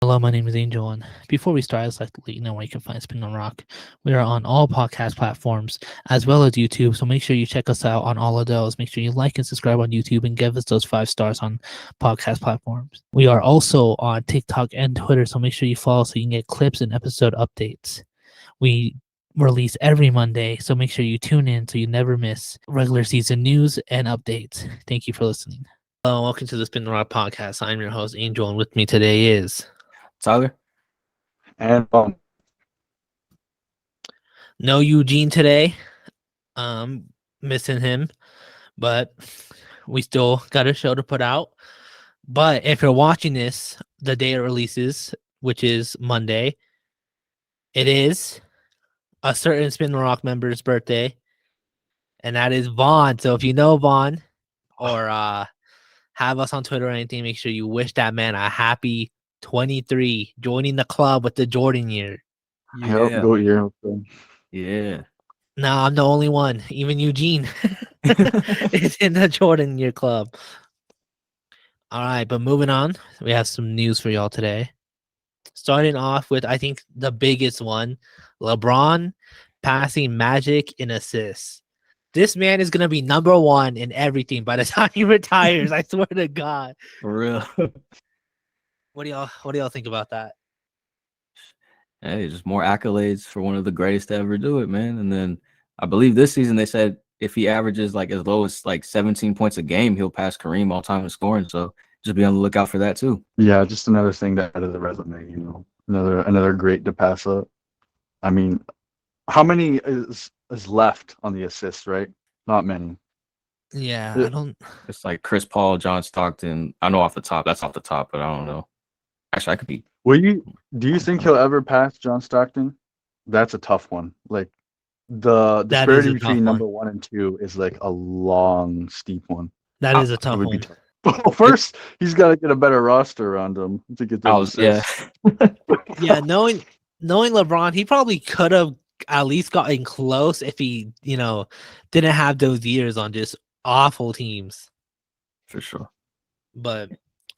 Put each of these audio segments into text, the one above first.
Hello, my name is Angel, and before we start, I'd like to let you know where you can find Spin on Rock. We are on all podcast platforms as well as YouTube, so make sure you check us out on all of those. Make sure you like and subscribe on YouTube and give us those 5 stars on podcast platforms. We are also on TikTok and Twitter, so make sure you follow so you can get clips and episode updates. We release every Monday, so make sure you tune in so you never miss regular season news and updates. Thank you for listening. Hello, welcome to the Spin on Rock podcast. I'm your host, Angel, and with me today is Tyler? And no Eugene today. Missing him, but we still got a show to put out. But if you're watching this the day it releases, which is Monday, it is a certain Spin the Rock member's birthday, and that is Vaughn. So if you know Vaughn or have us on Twitter or anything, make sure you wish that man a happy 23, joining the club with the Jordan year. Yep, go year. Yeah. No, I'm the only one. Even Eugene is in the Jordan year club. All right, but moving on, we have some news for y'all today. Starting off with, I think, the biggest one, LeBron passing Magic in assists. This man is gonna be number one in everything by the time he retires. I swear to God. For real. What do y'all think about that? Hey, just more accolades for one of the greatest to ever do it, man. And then I believe this season they said if he averages like as low as like 17 points a game, he'll pass Kareem all time in scoring. So just be on the lookout for that too. Yeah, just another thing to add to the resume, another great to pass up. I mean, how many is left on the assist, right? Not many. Yeah, Yeah. I don't. It's like Chris Paul, John Stockton. I know off the top. That's off the top, but I don't know. Actually, I could be. Do you think he'll ever pass John Stockton? That's a tough one. Like the That is disparity a tough between one. number 1 and 2 is like a long, steep one. That is a tough It would be one. tough. Well, first he's got to get a better roster around him to get those assists. Yeah, knowing LeBron, he probably could have at least gotten close if he, didn't have those years on just awful teams. For sure. But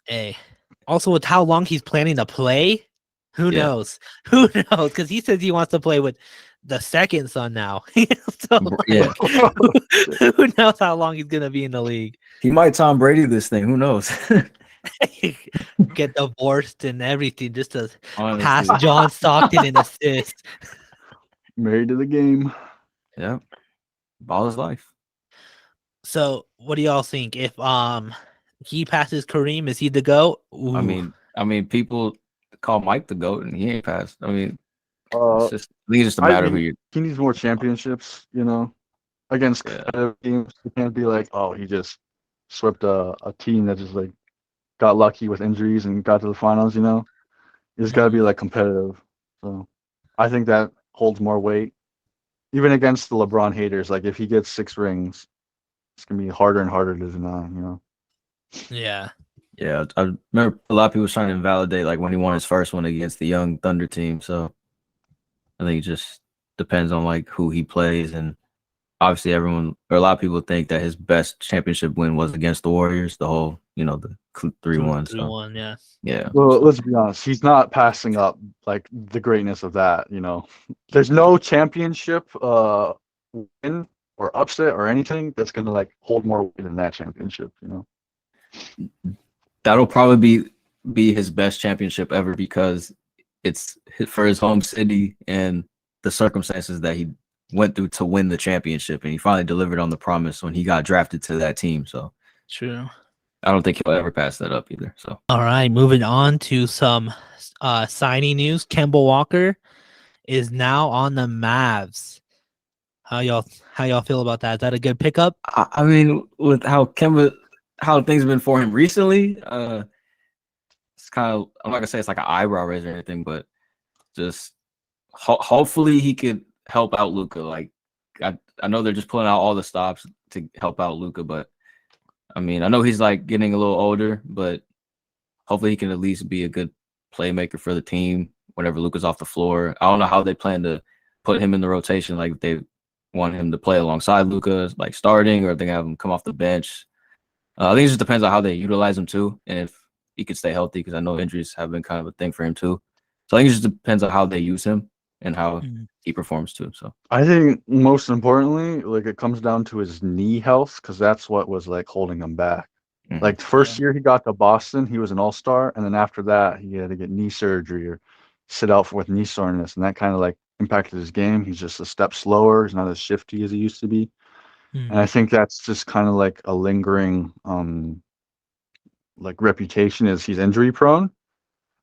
hey, also with how long he's planning to play, who Yeah. knows? Who knows? Because he says he wants to play with the second son now. So, Yeah. who knows how long he's gonna be in the league? He might Tom Brady this thing. Who knows? Get divorced and everything just to Honestly. pass John Stockton in assists. Married to the game. Yeah. Ball is life. So, what do y'all think? If he passes Kareem, is he the GOAT? Ooh. I mean, people call Mike the GOAT, and he ain't passed. I mean, Uh, it's just a matter of who you. He needs more championships, against Yeah. competitive teams. He can't be like, oh, he just swept a team that just like got lucky with injuries and got to the finals. He's got to be like competitive. So I think that holds more weight, even against the LeBron haters. Like if he gets 6 rings, it's gonna be harder and harder to deny. Yeah. Yeah, I remember a lot of people was trying to invalidate like when he won his first one against the young Thunder team. So I think it just depends on like who he plays, and obviously a lot of people think that his best championship win was against the Warriors. The whole, the 3-1. 3-1, yeah. Yeah. Well, let's be honest. He's not passing up like the greatness of that. There's no championship win or upset or anything that's gonna like hold more weight than that championship. That'll probably be his best championship ever because it's for his home city and the circumstances that he went through to win the championship, and he finally delivered on the promise when he got drafted to that team. So True. I don't think he'll ever pass that up either. So All right, moving on to some signing news. Kemba Walker is now on the Mavs. How y'all feel about that? Is that a good pickup? I mean, with how things have been for him recently, it's kind of, I'm not gonna say it's like an eyebrow raiser or anything, but just hopefully he could help out Luka. Like I know they're just pulling out all the stops to help out Luka, but I mean, I know he's like getting a little older, but hopefully he can at least be a good playmaker for the team whenever Luka's off the floor. I don't know how they plan to put him in the rotation, like if they want him to play alongside Luka, like starting, or if they have him come off the bench. I think it just depends on how they utilize him too, and if he could stay healthy because I know injuries have been kind of a thing for him too. So I think it just depends on how they use him and how Mhm. he performs too. So I think most importantly, like it comes down to his knee health because that's what was like holding him back. Like the first year he got to Boston, he was an all-star, and then after that, he had to get knee surgery or sit out with knee soreness, and that kind of like impacted his game. He's just a step slower. He's not as shifty as he used to be, and I Mhm. think that's just kind of like a lingering like reputation is he's injury prone.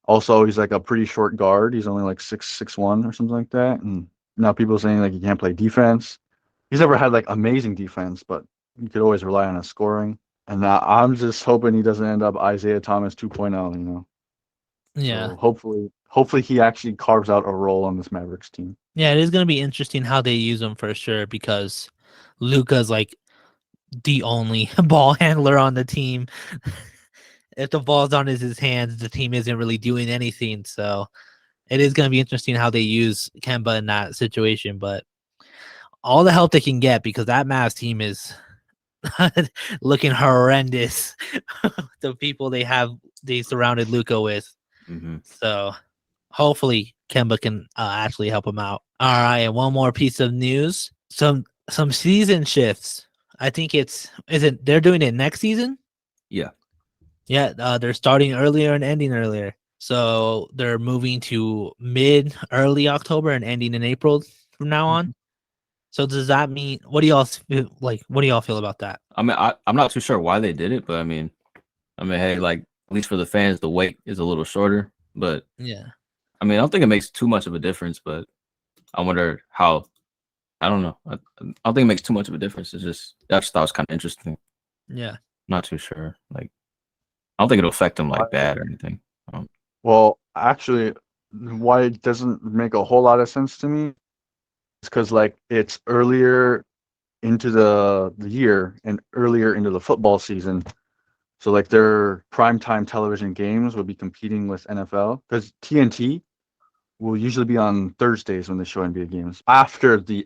Also, he's like a pretty short guard. He's only like 6'1" or something like that, and now people are saying like he can't play defense. He's never had like amazing defense, but you could always rely on his scoring. And now I'm just hoping he doesn't end up Isaiah Thomas 2.0, you know. Yeah. So hopefully he actually carves out a role on this Mavericks team. Yeah, it is going to be interesting how they use him for sure because Luca's like the only ball handler on the team. If the ball's on his hands, the team isn't really doing anything. So it is going to be interesting how they use Kemba in that situation. But all the help they can get because that Mavs team is looking horrendous. The people they surrounded Luca with. So hopefully Kemba can actually help him out. All right, and one more piece of news: some season shifts. I think they're doing it next season. yeah. Yeah, they're starting earlier and ending earlier. So they're moving to early October and ending in April from now on. So does that mean what do y'all like? What do y'all feel about that? I mean, I'm not too sure why they did it, but I mean, hey, like at least for the fans, the wait is a little shorter. But Yeah, I mean, I don't think it makes too much of a difference. But I wonder how. I don't know. I don't think it makes too much of a difference. It's just I just thought it was kind of interesting. yeah, Not too sure. Like I don't think it'll affect them like bad or anything. Well, actually, why it doesn't make a whole lot of sense to me is because like it's earlier into the year and earlier into the football season. So like their primetime television games will be competing with NFL because TNT will usually be on Thursdays when they show NBA games after the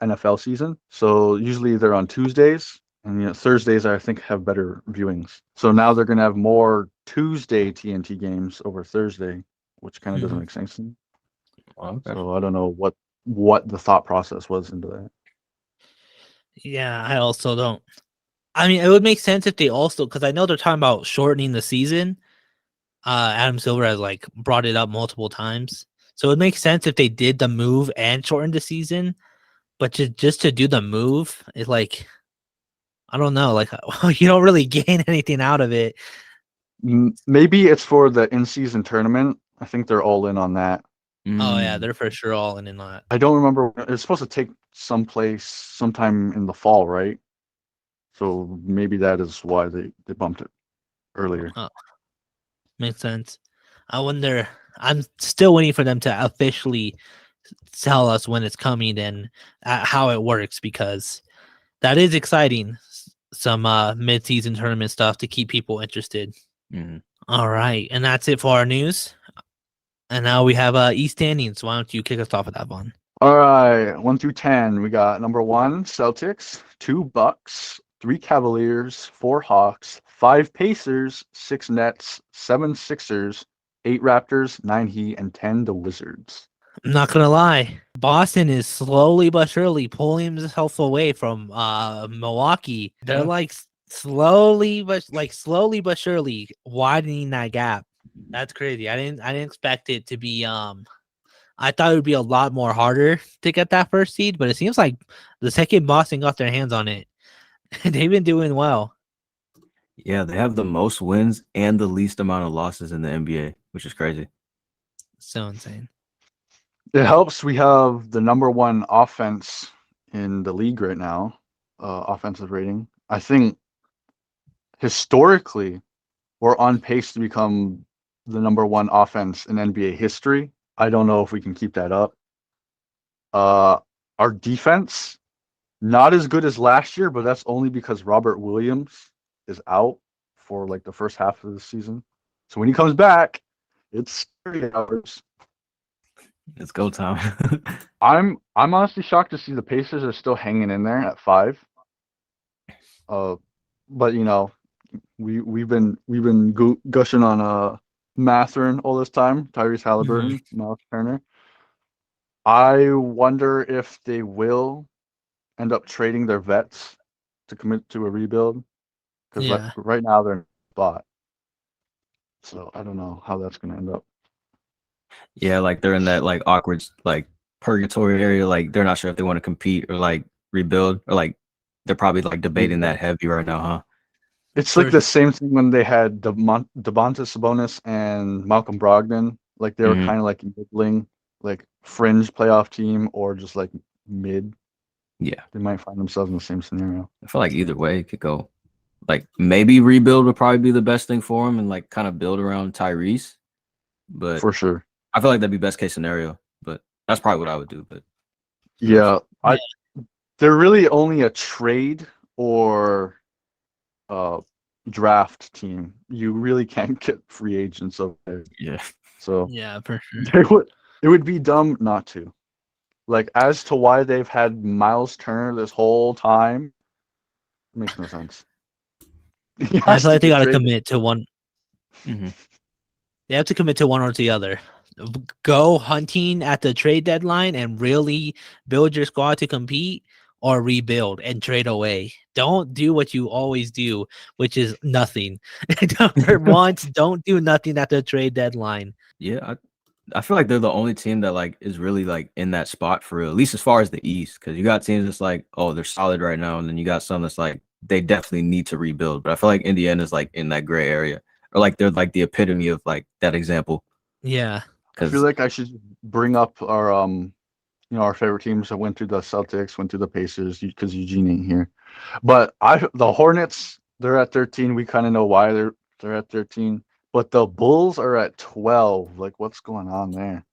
NFL season. So usually they're on Tuesdays, and Thursdays I think have better viewings. So now they're gonna have more Tuesday TNT games over Thursday, which kind of doesn't Mhm. make sense to me. Okay. So I don't know what the thought process was into that. yeah. I also don't. I mean, it would make sense if they also because I know they're talking about shortening the season. Adam Silver has like brought it up multiple times, so it makes sense if they did the move and shortened the season. But just to do the move is like I don't know, like you don't really gain anything out of it. Maybe it's for the in-season tournament. I think they're all in on that. Oh yeah, Mm. they're for sure all in that. I don't remember. It's supposed to take someplace sometime in the fall, right? So maybe that is why they bumped it earlier. Oh, makes sense. I wonder. I'm still waiting for them to officially tell us when it's coming and how it works because that is exciting. Some mid-season tournament stuff to keep people interested. Mhm. All right, and that's it for our news. And now we have East standings. Why don't you kick us off with that one? All right, 1 through 10. We got number 1 Celtics, 2 Bucks, 3 Cavaliers, 4 Hawks, 5 Pacers, 6 Nets, 7 Sixers, 8 Raptors, 9 Heat, and 10 the Wizards. I'm not gonna lie. Boston is slowly but surely pulling himself away from Milwaukee. They're like slowly but surely widening that gap. That's crazy. I didn't expect it to be I thought it would be a lot more harder to get that first seed, but it seems like the second Boston got their hands on it, they've been doing well. Yeah, they have the most wins and the least amount of losses in the NBA, which is crazy. So insane. It helps we have the number 1 offense in the league right now, offensive rating. I think historically we're on pace to become the number 1 offense in NBA history. I don't know if we can keep that up. Our defense, not as good as last year, but that's only because Robert Williams is out for like the first half of the season. So when he comes back, it's 30 hours. It's go time. I'm honestly shocked to see the Pacers are still hanging in there at 5. But we've been gushing on Matherin all this time, Tyrese Halliburton, Miles Turner. I wonder if they will end up trading their vets to commit to a rebuild, because Yeah. right now they're in a spot. So I don't know how that's gonna end up. Yeah, like they're in that like awkward like purgatory area. Like they're not sure if they want to compete or like rebuild, or like they're probably like debating that heavy right now, huh? It's For like the same thing when they had Domantas Sabonis and Malcolm Brogdon. Like they were Mhm. kind of like middling, like fringe playoff team, or just like mid. Yeah, They might find themselves in the same scenario. I feel like either way it could go. Like maybe rebuild would probably be the best thing for him, and like kind of build around Tyrese. But For sure. I feel like that'd be best case scenario. But that's probably what I would do. But Yeah, Yeah. they're really only a trade or draft team. You really can't get free agents over there. yeah, So Yeah, for sure. it would be dumb not to. Like, as to why they've had Miles Turner this whole time, makes no sense. He I has feel to like they get got to traded. commit to one. Mhm. They have to commit to one or the other. Go hunting at the trade deadline and really build your squad to compete, or rebuild and trade away. Don't do what you always do, which is nothing. For once, don't do nothing at the trade deadline. yeah. I feel like they're the only team that like is really like in that spot for real, at least as far as the East. Because you got teams that's like, oh, they're solid right now, and then you got some that's like they definitely need to rebuild. But I feel like Indiana's like in that gray area, or like they're like the epitome of like that example. Yeah. I feel Because like I should bring up our our favorite teams that went through the Celtics, went through the Pacers, because Eugene ain't here. But the Hornets, they're at 13. We kind of know why they're at 13. But the Bulls are at 12. Like, what's going on there?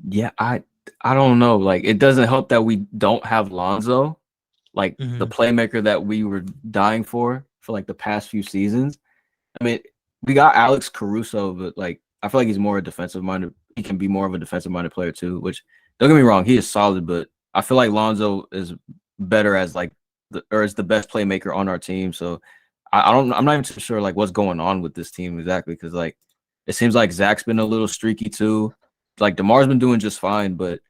yeah, I don't know. Like it doesn't help that we don't have Lonzo, like the Mhm. playmaker that we were dying for like the past few seasons. I mean, we got Alex Caruso, but like I feel like he's more a defensive minded. He can be more of a defensive minded player too. Which don't get me wrong, he is solid, but I feel like Lonzo is better as like is the best playmaker on our team. So I'm not even too sure like what's going on with this team exactly, because like it seems like Zach's been a little streaky too. Like DeMar's been doing just fine, but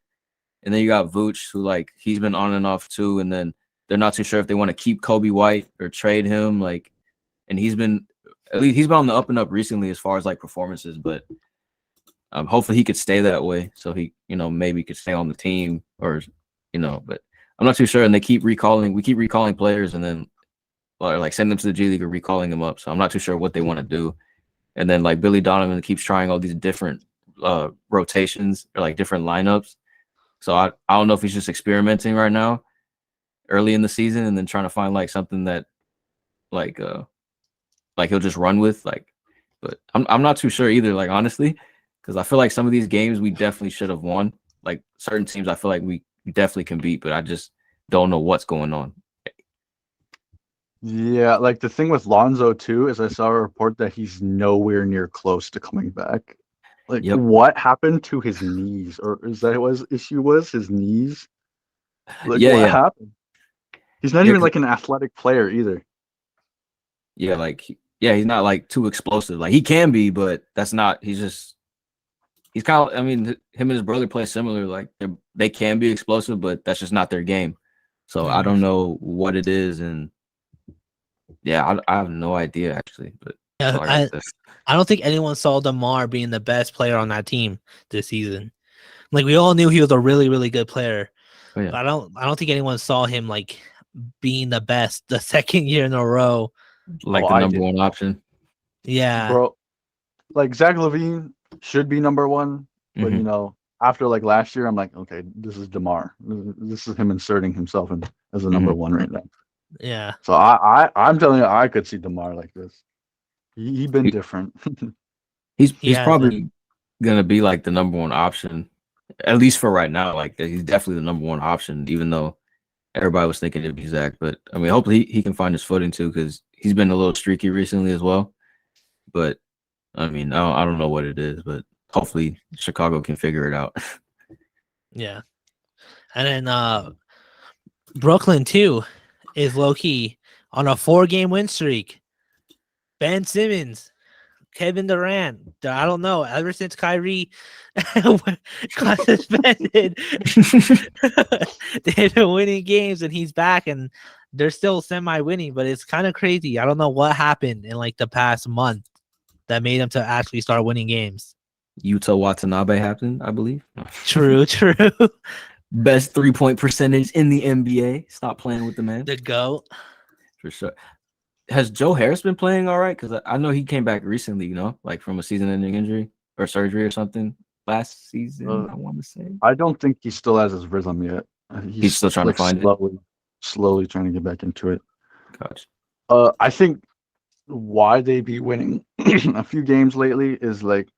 and then you got Vooch, who like he's been on and off too, and then they're not too sure if they want to keep Kobe White or trade him. Like, and he's been at least he's been on the up and up recently as far as like performances, but hopefully he could stay that way, so he maybe could stay on the team, or but I'm not too sure. And we keep recalling players, and then or like send them to the G League or recalling them up. So I'm not too sure what they want to do. And then like Billy Donovan keeps trying all these different rotations or like different lineups. So I don't know if he's just experimenting right now early in the season, and then trying to find like something that like he'll just run with, like, but I'm not too sure either, like honestly, because I feel like some of these games we definitely should have won. Like certain teams I feel like we definitely can beat, but I just don't know what's going on. Yeah, like the thing with Lonzo too is I saw a report that he's nowhere near close to coming back. Like, Yep. what happened to his knees? Or is that what his issue was? His knees? Like, Yeah, what yeah. happened? He's not Yeah, even like an athletic player either. yeah, like he's not like too explosive. Like he can be, but that's not. He's kind of. I mean, him and his brother play similar. Like they can be explosive, but that's just not their game. So I don't know what it is, and yeah, I have no idea actually. But that's Yeah, all I gotta say. I don't think anyone saw DeMar being the best player on that team this season. Like we all knew he was a really, really good player. Oh, yeah. But I don't think anyone saw him like being the best the second year in a row. Like Oh, the I number did. one option. Yeah. Bro, like Zach LaVine should be number one, but Mhm. after like last year, I'm like, okay, this is DeMar. This is him inserting himself as a number Mhm. one right now. Yeah. So I'm telling you, I could see DeMar like this. He been different. He He's has been. probably gonna be like the number one option, at least for right now. Like he's definitely the number one option, even though everybody was thinking it'd be Zach. But I mean, hopefully he can find his footing too, because he's been a little streaky recently as well. But I mean, I don't know what it is, but hopefully Chicago can figure it out. Yeah. And then Brooklyn too is low key on a 4-game win streak. Ben Simmons, Kevin Durant. I don't know. Ever since Kyrie got suspended, they've been winning games, and he's back, and they're still semi-winning. But it's kind of crazy. I don't know what happened in like the past month that made him to actually start winning games. Yuta Watanabe happened, I believe. True. Best 3-point percentage in the NBA. Stop playing with the man. The GOAT. For sure. Has Joe Harris been playing all right? Because I know he came back recently, like from a season-ending injury or surgery or something last season, I want to say. I don't think he still has his rhythm yet. He's still trying to find slowly trying to get back into it. Gotcha. I think why they be winning a few games lately is like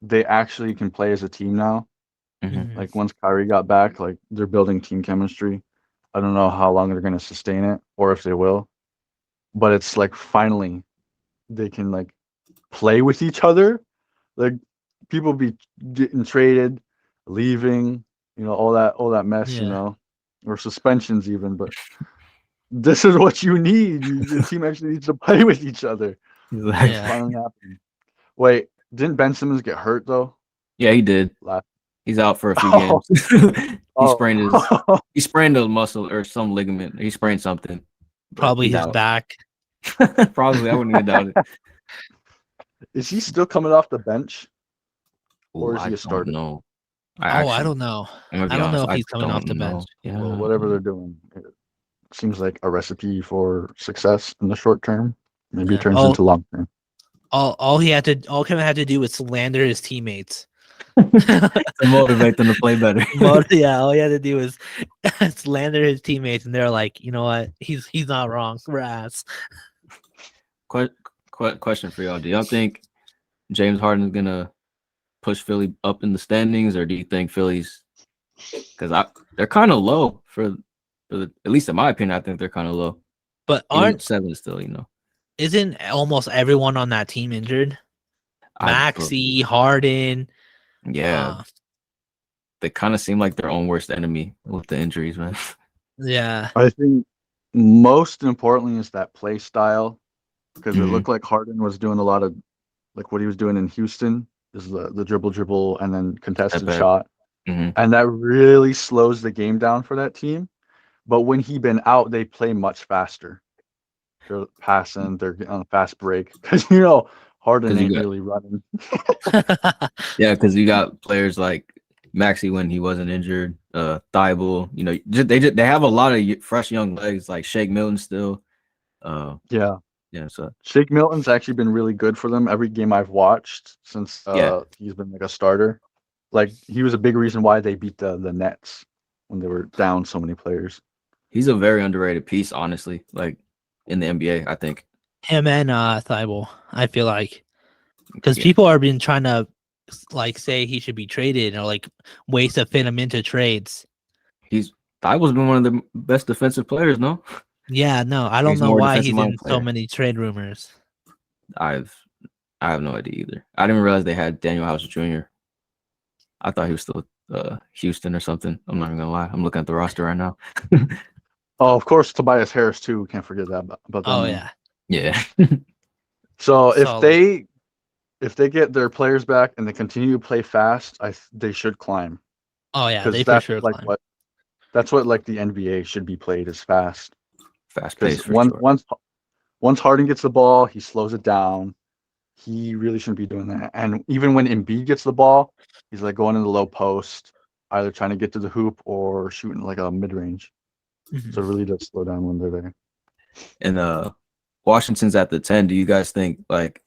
they actually can play as a team now. Mhm. Like once Kyrie got back, like they're building team chemistry. I don't know how long they're going to sustain it or if they will, but it's like finally they can like play with each other. Like people be getting traded, leaving, all that mess, Yeah. or suspensions even. But this is what you need. Your team actually needs to play with each other. Exactly. Yeah. Finally happened. Wait, didn't Ben Simmons get hurt though? Yeah, he did. Last. He's out for a few Oh. games. Oh. He sprained a muscle or some ligament. He sprained something. but Probably he's his out. back. Probably. I wouldn't even doubt it. Is he still coming off the bench? Or Ooh, is he a starter? No. I don't know. I don't know if he's coming off the bench. Yeah. Well, whatever they're doing, it seems like a recipe for success in the short term. Maybe Yeah. it turns into long term. All Kevin had to do was slander his teammates. To motivate them to play better. Yeah, all he had to do was slander his teammates, and they're like, you know what? He's not wrong. We're ass. Question for y'all. Do y'all think James Harden is gonna push Philly up in the standings, or do you think Philly's because they're kind of low for at least in my opinion, I think they're kind of low. But Even 7 still, isn't almost everyone on that team injured? Maxey, Harden. Yeah. They kind of seem like their own worst enemy with the injuries, man. Yeah. I think most importantly is that play style, because it looked like Harden was doing a lot of like what he was doing in Houston is the dribble and then contested shot. And that really slows the game down for that team. But when he been out, they play much faster. They're passing, they're on a fast break because Harden ain't really running. Yeah, because you got players like Maxey when he wasn't injured, Thibault. They have a lot of fresh young legs like Shake Milton still. Yeah. So Shake Milton's actually been really good for them every game I've watched since he's been like a starter. Like he was a big reason why they beat the Nets when they were down so many players. He's a very underrated piece, honestly. Like in the NBA, I think him and Thibault. I feel like because people are been trying to like say he should be traded or like ways to fit him into trades. Thibault's been one of the best defensive players, no? Yeah, no, I don't know why he's in so many trade rumors. I have no idea either. I didn't realize they had Daniel House Jr. I thought he was still Houston or something. I'm not even gonna lie. I'm looking at the roster right now. Oh, of course, Tobias Harris too. Can't forget that about that. Oh name. Yeah. So if they get their players back and they continue to play fast, they should climb. Oh yeah, they for sure climb. That's what like the NBA should be played is fast. Fast paced. Once Harden gets the ball, he slows it down. He really shouldn't be doing that. And even when Embiid gets the ball, he's like going in the low post, either trying to get to the hoop or shooting like a mid range. So it really does slow down when they're there. And Washington's at the 10. Do you guys think like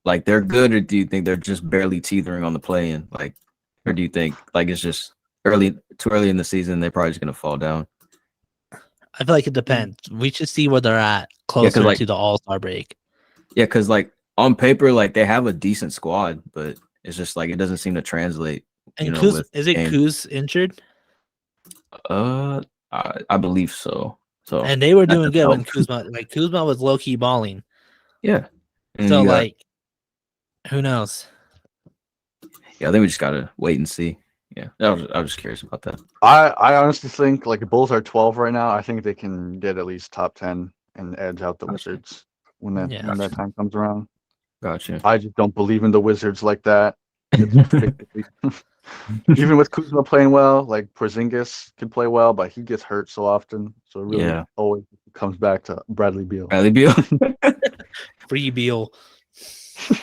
they're good, or do you think they're just barely teetering on the play-in? Like, or do you think like it's just too early in the season? They're probably just gonna fall down. I feel like it depends. We should see where they're at closer to the All-Star break. Yeah, because like on paper, like they have a decent squad, but it's just like it doesn't seem to translate. And Kuz injured? I believe so. So and they were doing good when Kuzma was low key balling. Yeah. And so like, who knows? Yeah, I think we just gotta wait and see. Yeah, I was just curious about that. I honestly think like the Bulls are 12 right now. I think they can get at least top 10 and edge out the Wizards. when that Yeah. when that time comes around. Gotcha. I just don't believe in the Wizards like that. It's predictably. Even with Kuzma playing well, like Porzingis can play well, but he gets hurt so often. So it really Yeah. always comes back to Bradley Beal. Bradley Beal. Free Beal.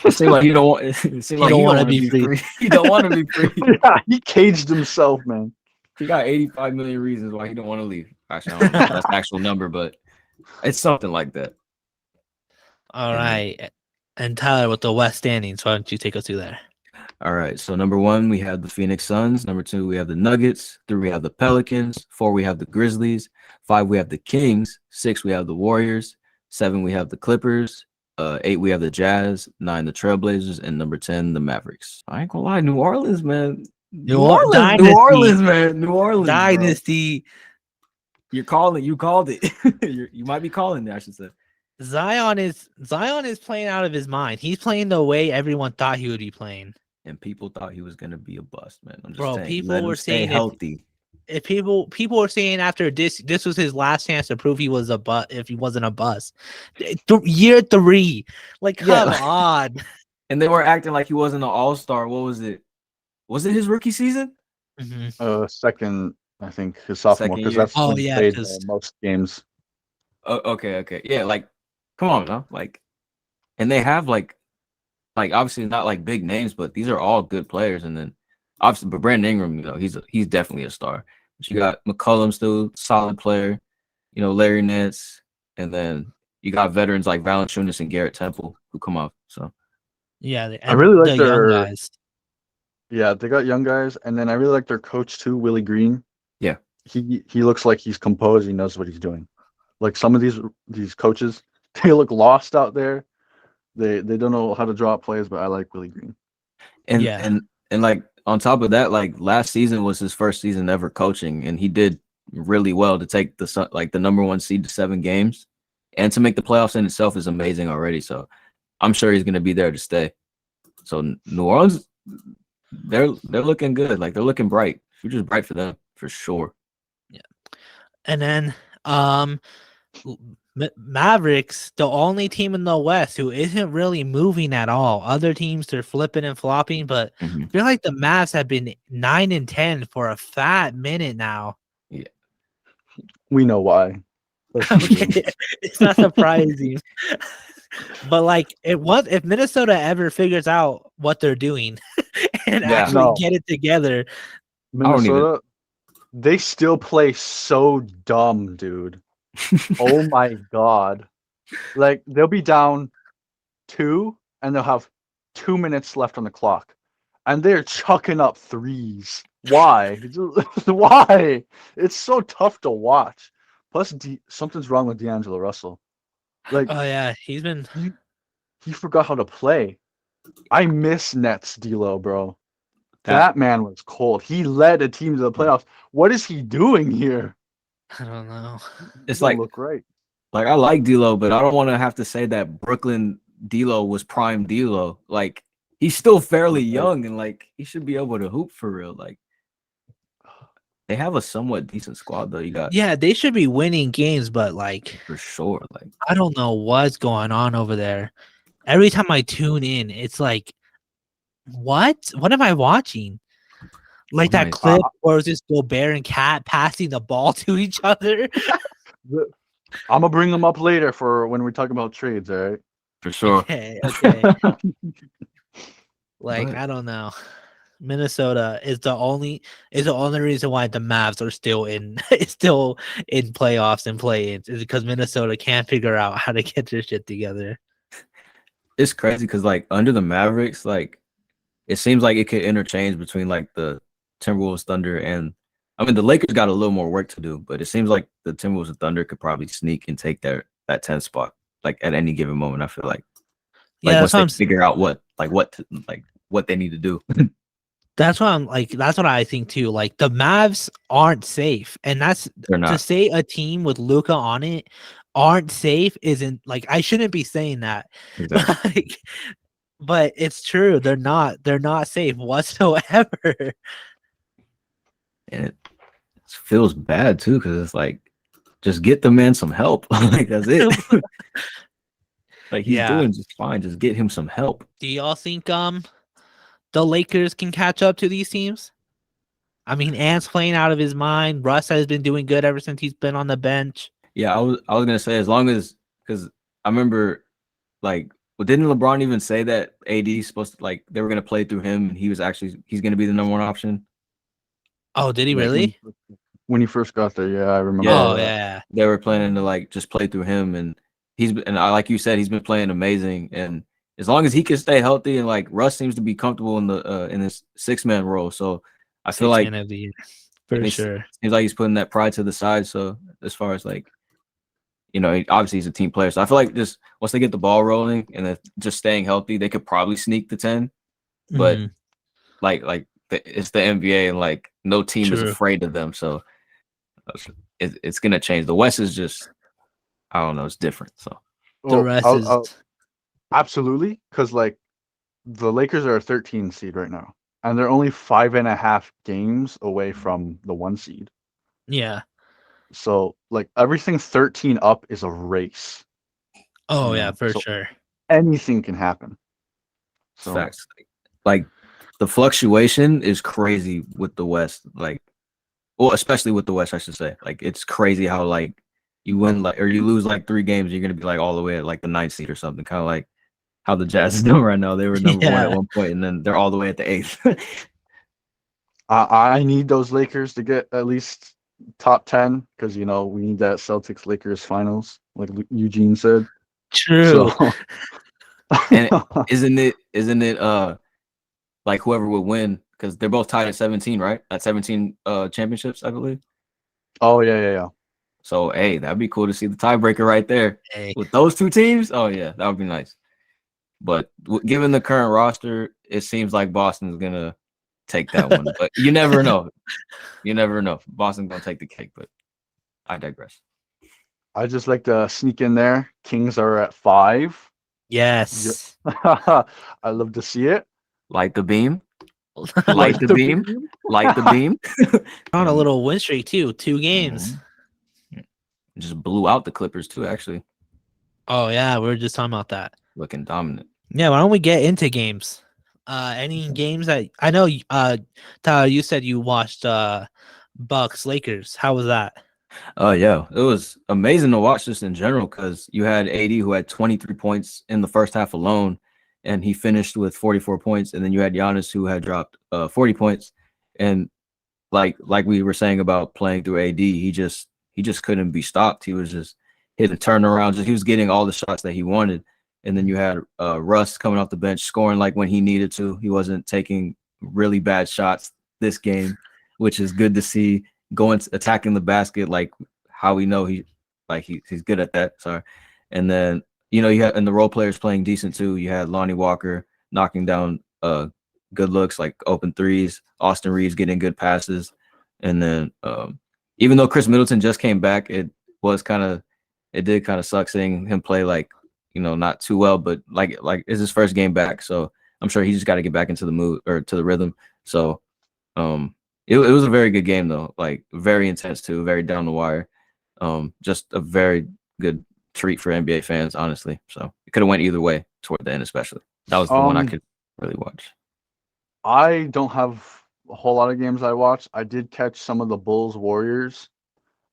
It seemed like he don't want. It seemed He like don't he wanna don't want be to be free. free. He don't want to be free. Yeah, he caged himself, man. He got 85 million reasons why he don't want to leave. Actually, I don't know if that's the actual number, but it's something like that. All Yeah. right. And Tyler, with the West standings, why don't you take us through there? All right. So number 1, we have the Phoenix Suns. Number 2, we have the Nuggets. 3, we have the Pelicans. 4, we have the Grizzlies. 5, we have the Kings. 6, we have the Warriors. 7, we have the Clippers. 8, we have the Jazz. 9, the Trailblazers, and number 10, the Mavericks. I ain't gonna lie, New Orleans, man. New Orleans, man. New Orleans, bro. Dynasty. You called it. You might be calling it, I should say. Zion is playing out of his mind. He's playing the way everyone thought he would be playing. And people thought he was gonna be a bust, man. I'm just Bro, saying. people Let him were stay saying healthy. If people were saying after this was his last chance to prove he was a bust if he wasn't a bust. Year 3. Like, come on. And they were acting like he wasn't an all-star. What was it? Was it his rookie season? Mhm. Second, I think his sophomore, Second because year. that's when he yeah, played 'cause- most games. Okay. Yeah, like, come on, now. Like, and they have like obviously not like big names, but these are all good players. And then obviously, but Brandon Ingram, he's definitely a star. But you got McCollum still solid player, Larry Nance, and then you got veterans like Valanciunas and Garrett Temple who come up. So Yeah, I really like the their young guys. Yeah, they got young guys, and then I really like their coach too, Willie Green. Yeah. He looks like he's composed. He knows what he's doing. Like some of these coaches, they look lost out there. They don't know how to draw up plays, but I like Willie Green. and Yeah. and like on top of that, like last season was his first season ever coaching, and he did really well to take the number 1 seed to 7 games, and to make the playoffs in itself is amazing already. So I'm sure he's going to be there to stay. So New Orleans, they're looking good. Like they're looking bright. Future's bright for them for sure. Yeah. And then Mavericks, the only team in the West who isn't really moving at all. Other teams are flipping and flopping, but I feel like the Mavs have been 9-10 for a fat minute now. Yeah, we know why. It's not surprising. But like if Minnesota ever figures out what they're doing and actually get it together. Minnesota, they still play so dumb, dude. Oh my god. Like they'll be down 2 and they'll have 2 minutes left on the clock. And they're chucking up threes. Why? Why? It's so tough to watch. Plus something's wrong with D'Angelo Russell. Like, oh yeah, he's been. He forgot how to play. I miss Nets D'Lo, bro. That man was cold. He led a team to the playoffs. What is he doing here? I don't know. It's like look great. Like I like D'Lo, but I don't want to have to say that Brooklyn D'Lo was prime D'Lo. Like he's still fairly young, and like he should be able to hoop for real. Like they have a somewhat decent squad though. Yeah, they should be winning games, but like for sure, like I don't know what's going on over there. Every time I tune in, it's like, what am I watching? Like that clip where it's just Gobert and Cat passing the ball to each other. I'm gonna bring them up later for when we talk about trades, all right? For sure. Okay. Like I don't know. Minnesota is the only reason why the Mavs are still in playoffs and play-ins is because Minnesota can't figure out how to get their shit together. It's crazy because like under the Mavericks, like it seems like it could interchange between like the Timberwolves, Thunder, and I mean the Lakers got a little more work to do, but it seems like the Timberwolves and Thunder could probably sneak and take that 10th spot like at any given moment. I feel like once they figure out what they need to do. That's what I think too. Like the Mavs aren't safe, and to say a team with Luka on it aren't safe isn't like I shouldn't be saying that. Exactly. But it's true. They're not safe whatsoever. And it feels bad too because it's like just get the man some help. Like that's it. Like he's Yeah. doing just fine. Just get him some help. Do y'all think the Lakers can catch up to these teams? I mean, Ant's playing out of his mind. Russ has been doing good ever since he's been on the bench. Yeah, I was gonna say as long as because I remember like well, didn't LeBron even say that AD is supposed to like they were gonna play through him and he's gonna be the number one option. Oh, did he Like, really? when he first got there, yeah, I remember. Yeah. Oh that. yeah. They were planning to like just play through him and like you said, he's been playing amazing and as long as he can stay healthy and like Russ seems to be comfortable in this 6-man role. So I feel like Six-man of the year, for it sure. seems like he's putting that pride to the side. So as far as like obviously he's a team player. So I feel like just once they get the ball rolling and then just staying healthy, they could probably sneak the 10. But Mhm. it's the NBA and like no team is True. afraid of them. So it's gonna change. The West is just I don't know, it's different. So The rest is absolutely, because like the Lakers are a 13 seed right now, and they're only 5.5 games away from the 1 seed. yeah. So like everything 13 up is a race. Oh you yeah, know? for So sure. anything can happen. it's So facts. Like the fluctuation is crazy with the West. Like well, especially with the West, I should say. Like it's crazy how like you win like or you lose like 3 games, you're gonna be like all the way at like the 9th seed or something. Kind of like how the Jazz is doing right now. They were number 1 at Yeah. one point, and then they're all the way at the 8th. I need those Lakers to get at least top 10 because we need that Celtics Lakers finals, like Eugene said. True. So And isn't it like whoever would win because they're both tied at 17, right? At 17 championships, I believe. oh yeah. So hey, that'd be cool to see the tiebreaker right there Hey. with those 2 teams. Oh yeah, that would be nice. But given the current roster, it seems like Boston's gonna take that one. But you never know. You never know. Boston's gonna take the cake, but I digress. I just like to sneak in there. Kings are at 5. Yes. I love to see it. Light the beam. Like Light the beam. Light the beam. on a little win streak too. 2 games. Just blew out the Clippers too, actually. Oh yeah, we were just talking about that. Looking dominant. Yeah, why don't we get into games? Any games that I know Tyler, you said you watched Bucks Lakers. How was that? Oh yeah, it was amazing to watch this in general because you had AD who had 23 points in the first half alone, and he finished with 44 points, and then you had Giannis who had dropped 40 points, and like we were saying about playing through AD, he just couldn't be stopped. He was just hitting turnarounds, he was getting all the shots that he wanted, and then you had Russ coming off the bench scoring like when he needed to. He wasn't taking really bad shots this game, which is good to see. Attacking the basket like how we know he's good at that. Sorry. And then you had and the role players playing decent too. You had Lonnie Walker knocking down good looks like open threes, Austin Reeves getting good passes, and then even though Chris Middleton just came back, it did kind of suck seeing him play like not too well, but like it's his first game back, so I'm sure he just got to get back into the mood or to the rhythm. So it was a very good game though, like very intense too, very down the wire. Just a very good treat for NBA fans, honestly. So it could have went either way toward the end, especially. That was the one I could really watch. I don't have a whole lot of games I watched. I did catch some of the Bulls Warriors.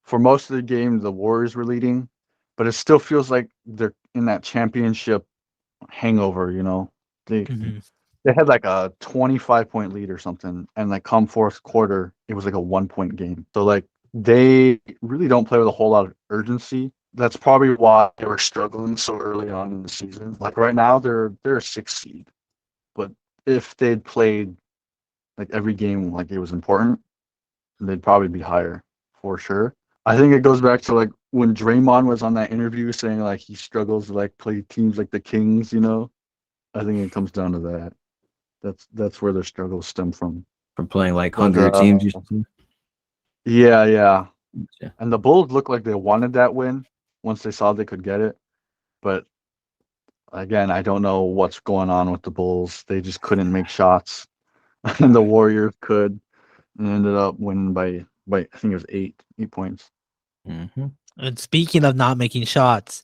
For most of the game, the Warriors were leading, but it still feels like they're in that championship hangover. They had like a 25-point lead or something, and like come fourth quarter, it was like a 1-point game. So like they really don't play with a whole lot of urgency. That's probably why they were struggling so early on in the season. Like right now, they're a 6th seed, but if they'd played like every game like it was important, they'd probably be higher for sure. I think it goes back to like when Draymond was on that interview saying like he struggles to like play teams like the Kings. I think it comes down to that. That's where their struggles stem from. From playing like hungrier teams. Yeah. And the Bulls looked like they wanted that win once they saw they could get it. But again, I don't know what's going on with the Bulls. They just couldn't make shots. And the Warriors could, and ended up winning by I think it was 8 points. Mm-hmm. And speaking of not making shots,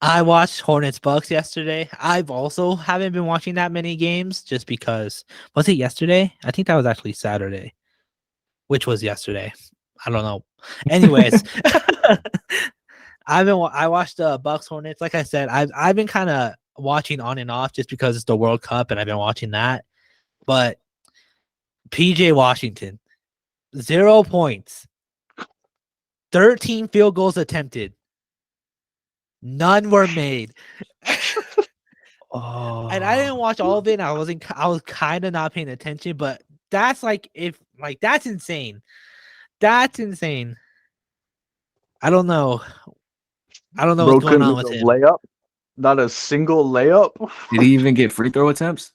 I watched Hornets Bucks yesterday. I've also haven't been watching that many games just because was it yesterday? I think that was actually Saturday, which was yesterday. I don't know. Anyways, I watched the Bucks Hornets. Like I said, I've been kind of watching on and off just because it's the World Cup and I've been watching that. But PJ Washington, 0 points, 13 field goals attempted, none were made. Oh, And I didn't watch all of it. And I was kind of not paying attention, but that's that's insane. That's insane. I don't know. I don't know bro what's going couldn't on hit with a him. layup. Not a single layup. Did he even get free throw attempts?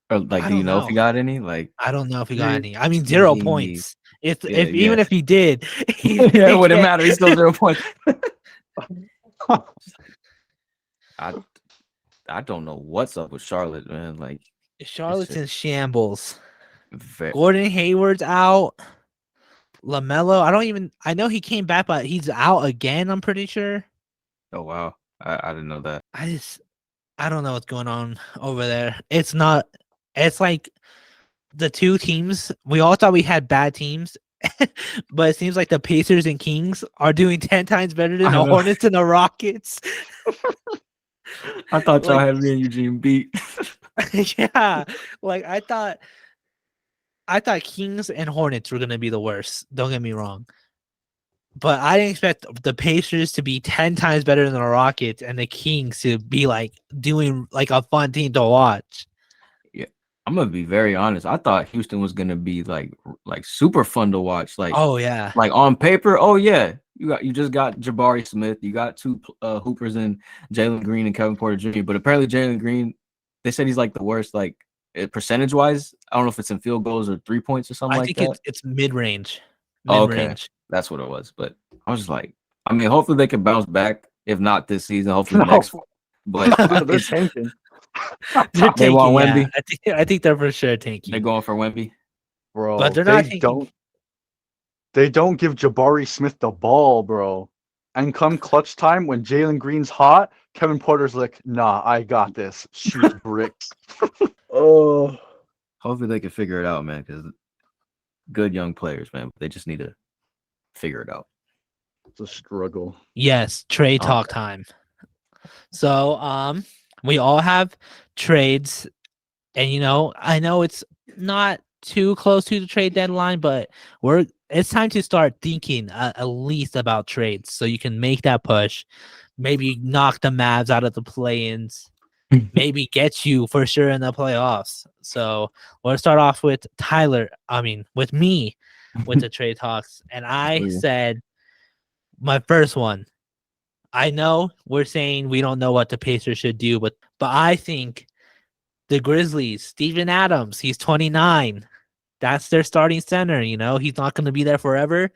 Or like, I do you don't know if he know. got any? Like, I don't know if he got He- any. I mean, 0 he- points. If yeah, if even yes. if he did, Yeah, it wouldn't matter. He's still 0 points. I don't know what's up with Charlotte, man. Like, Charlotte's in shambles. very, Gordon Hayward's out. LaMelo, I know he came back, but he's out again, I'm pretty sure. oh wow, I didn't know that. I don't know what's going on over there. It's like the two teams, we all thought we had bad teams, but it seems like the Pacers and Kings are doing 10 times better than I the know. Hornets and the Rockets. I thought y'all Like- had me and Eugene beat. Yeah, like I thought Kings and Hornets were gonna be the worst. Don't get me wrong, but I didn't expect the Pacers to be 10 times better than the Rockets and the Kings to be like doing like a fun team to watch. I'm gonna be very honest. I thought Houston was gonna be like super fun to watch. Like, Oh yeah, like on paper, oh yeah, you just got Jabari Smith, you got two hoopers in Jalen Green and Kevin Porter Jr. But apparently Jalen Green, they said he's like the worst, like percentage wise. I don't know if it's in field goals or 3 points or something I like think that. it's mid range. Oh, okay. That's what it was. But I was just like, I mean, hopefully they can bounce back. If not this season, hopefully No. next one. But They're it's- tanking. They're They want tanking, Wemby? yeah. I think they're for sure they're tanking. going for Wemby. Bro, But they're not they tanking. don't give Jabari Smith the ball, bro. And come clutch time when Jalen Green's hot, Kevin Porter's like, nah, I got this. Shoot bricks. Oh, Hopefully they can figure it out, man. Because good young players, man. They just need to figure it out. it's a struggle. Yes, trade Oh, talk time. So we all have trades, and I know it's not too close to the trade deadline, but it's time to start thinking at least about trades so you can make that push, maybe knock the Mavs out of the play-ins, maybe get you for sure in the playoffs. So we'll start off with with me with the trade talks, and I Oh, yeah. said my first one. I know we're saying we don't know what the Pacers should do, but I think the Grizzlies, Steven Adams, he's 29. That's their starting center, he's not going to be there forever.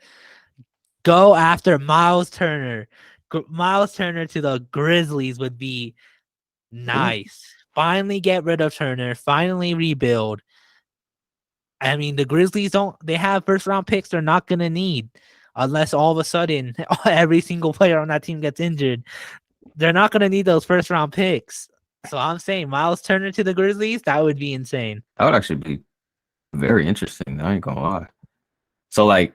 Go after Miles Turner. Miles Turner to the Grizzlies would be nice. Finally get rid of Turner, finally rebuild. I mean, the Grizzlies they have first round picks they're not going to need. Unless all of a sudden every single player on that team gets injured, they're not going to need those first round picks. So I'm saying Miles Turner to the Grizzlies, that would be insane. That would actually be very interesting. I ain't gonna lie. So like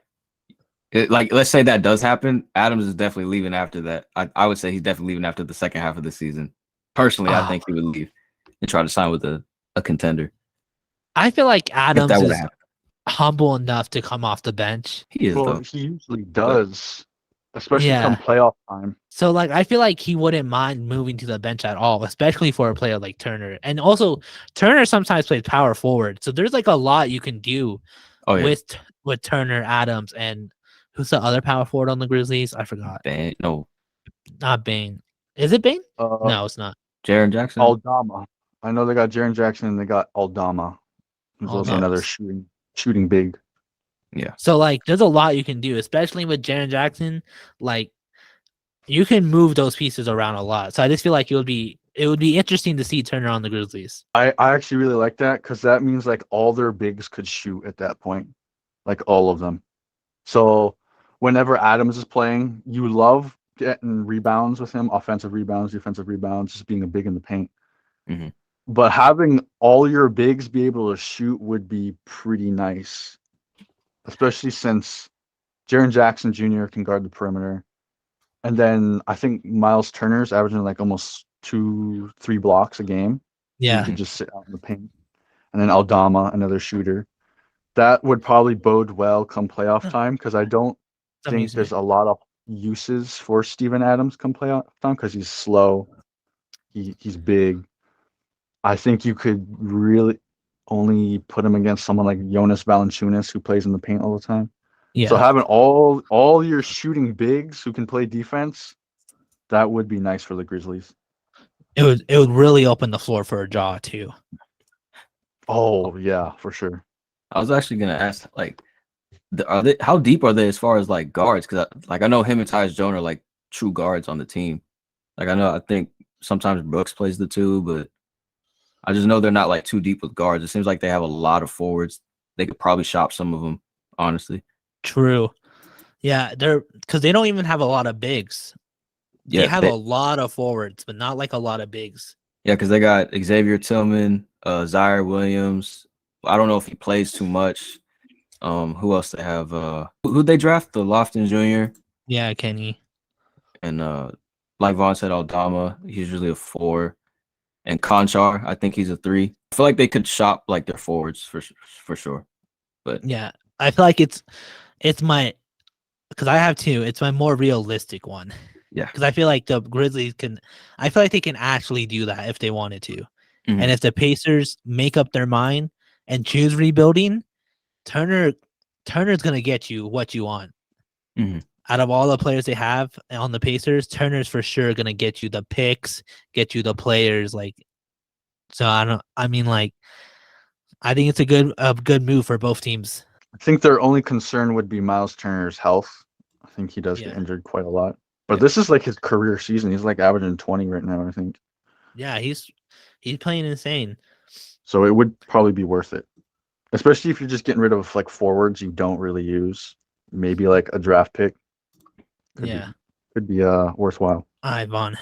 let's say that does happen. Adams is definitely leaving after that. I would say he's definitely leaving after the second half of the season. Personally, I think he would leave and try to sign with a contender. I feel like If Adams that would is happen. humble enough to come off the bench. He is Well, though. he usually does, especially Yeah. come playoff time. So I feel like he wouldn't mind moving to the bench at all, especially for a player like Turner. And also Turner sometimes plays power forward. So there's a lot you can do Oh yeah. with Turner, Adams, and who's the other power forward on the Grizzlies? I forgot. No. Not Bane. Is it Bane? No, it's not. Jaren Jackson. Aldama. I know they got Jaren Jackson and they got Aldama. Who's also Aldama. another shooting big. Yeah. So there's a lot you can do, especially with Jaren Jackson. You can move those pieces around a lot. So I just feel like it would be interesting to see Turner on the Grizzlies. I actually really like that because that means all their bigs could shoot at that point, all of them. So whenever Adams is playing, you love getting rebounds with him, offensive rebounds, defensive rebounds, just being a big in the paint. Mhm. But having all your bigs be able to shoot would be pretty nice, especially since Jaren Jackson Jr. can guard the perimeter. And then I think Miles Turner's averaging like almost 2-3 blocks a game. So you Yeah. could just sit out in the paint. And then Aldama, another shooter. That would probably bode well come playoff time because I don't think Amazing. there's a lot of uses for Steven Adams come playoff time because he's slow. He's big. I think you could really only put him against someone like Jonas Valanciunas who plays in the paint all the time. Yeah. So having all your shooting bigs who can play defense, that would be nice for the Grizzlies. it would really open the floor for a jaw too. Oh yeah, for sure. I was actually gonna ask, like, how deep are they as far as like guards? Because I know him and Tyus Jones are like true guards on the team. Like I think sometimes Brooks plays the two, but I just know they're not like too deep with guards. It seems like they have a lot of forwards. They could probably shop some of them, honestly. True. Yeah, they're because they don't even have a lot of bigs. They Yeah, have a lot of forwards, but not like a lot of bigs. Yeah, because they got Xavier Tillman, Zaire Williams. I don't know if he plays too much. Who else they have? Who'd they draft? The Lofton Jr. Yeah, Kenny. And like Vaughn said, Aldama. He's usually a 4. And Conchar, I think he's a 3. I feel like they could shop like their forwards for sure. But yeah, I feel like it's my because I have 2. It's my more realistic one. Yeah, because I feel like the Grizzlies can. I feel like they can actually do that if they wanted to, Mhm. and if the Pacers make up their mind and choose rebuilding, Turner's gonna get you what you want. Mhm. Out of all the players they have on the Pacers, Turner's for sure gonna get you the picks, get you the players. Like, so I mean, like, I think it's a good move for both teams. I think their only concern would be Miles Turner's health. I think he does get Yeah. injured quite a lot. But this is like his career season. He's like averaging 20 right now, I think. Yeah, he's playing insane. So it would probably be worth it. Especially if you're just getting rid of like forwards you don't really use. Maybe like a draft pick. Could be worthwhile. All right, Vaughn.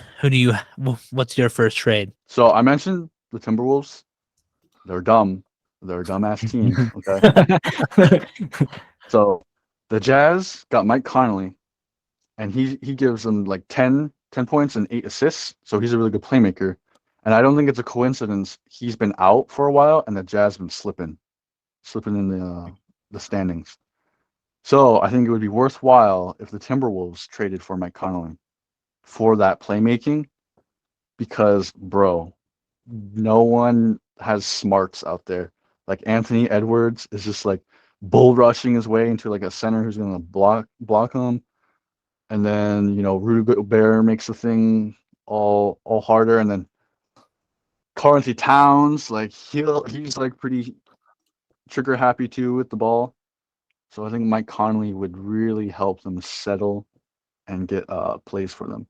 What's your first trade? So I mentioned the Timberwolves. They're dumb. They're a dumbass team. Okay. So the Jazz got Mike Conley, and he gives them like 10 points and 8 assists. So he's a really good playmaker. And I don't think it's a coincidence he's been out for a while and the Jazz been slipping in the standings. So I think it would be worthwhile if the Timberwolves traded for Mike Conley for that playmaking, because bro, no one has smarts out there. Like Anthony Edwards is just like bull rushing his way into like a center who's gonna block him. And then, Rudy Gobert makes the thing all harder. And then Karl-Anthony Towns, like he's like pretty trigger happy too with the ball. So I think Mike Conley would really help them settle and get plays for them.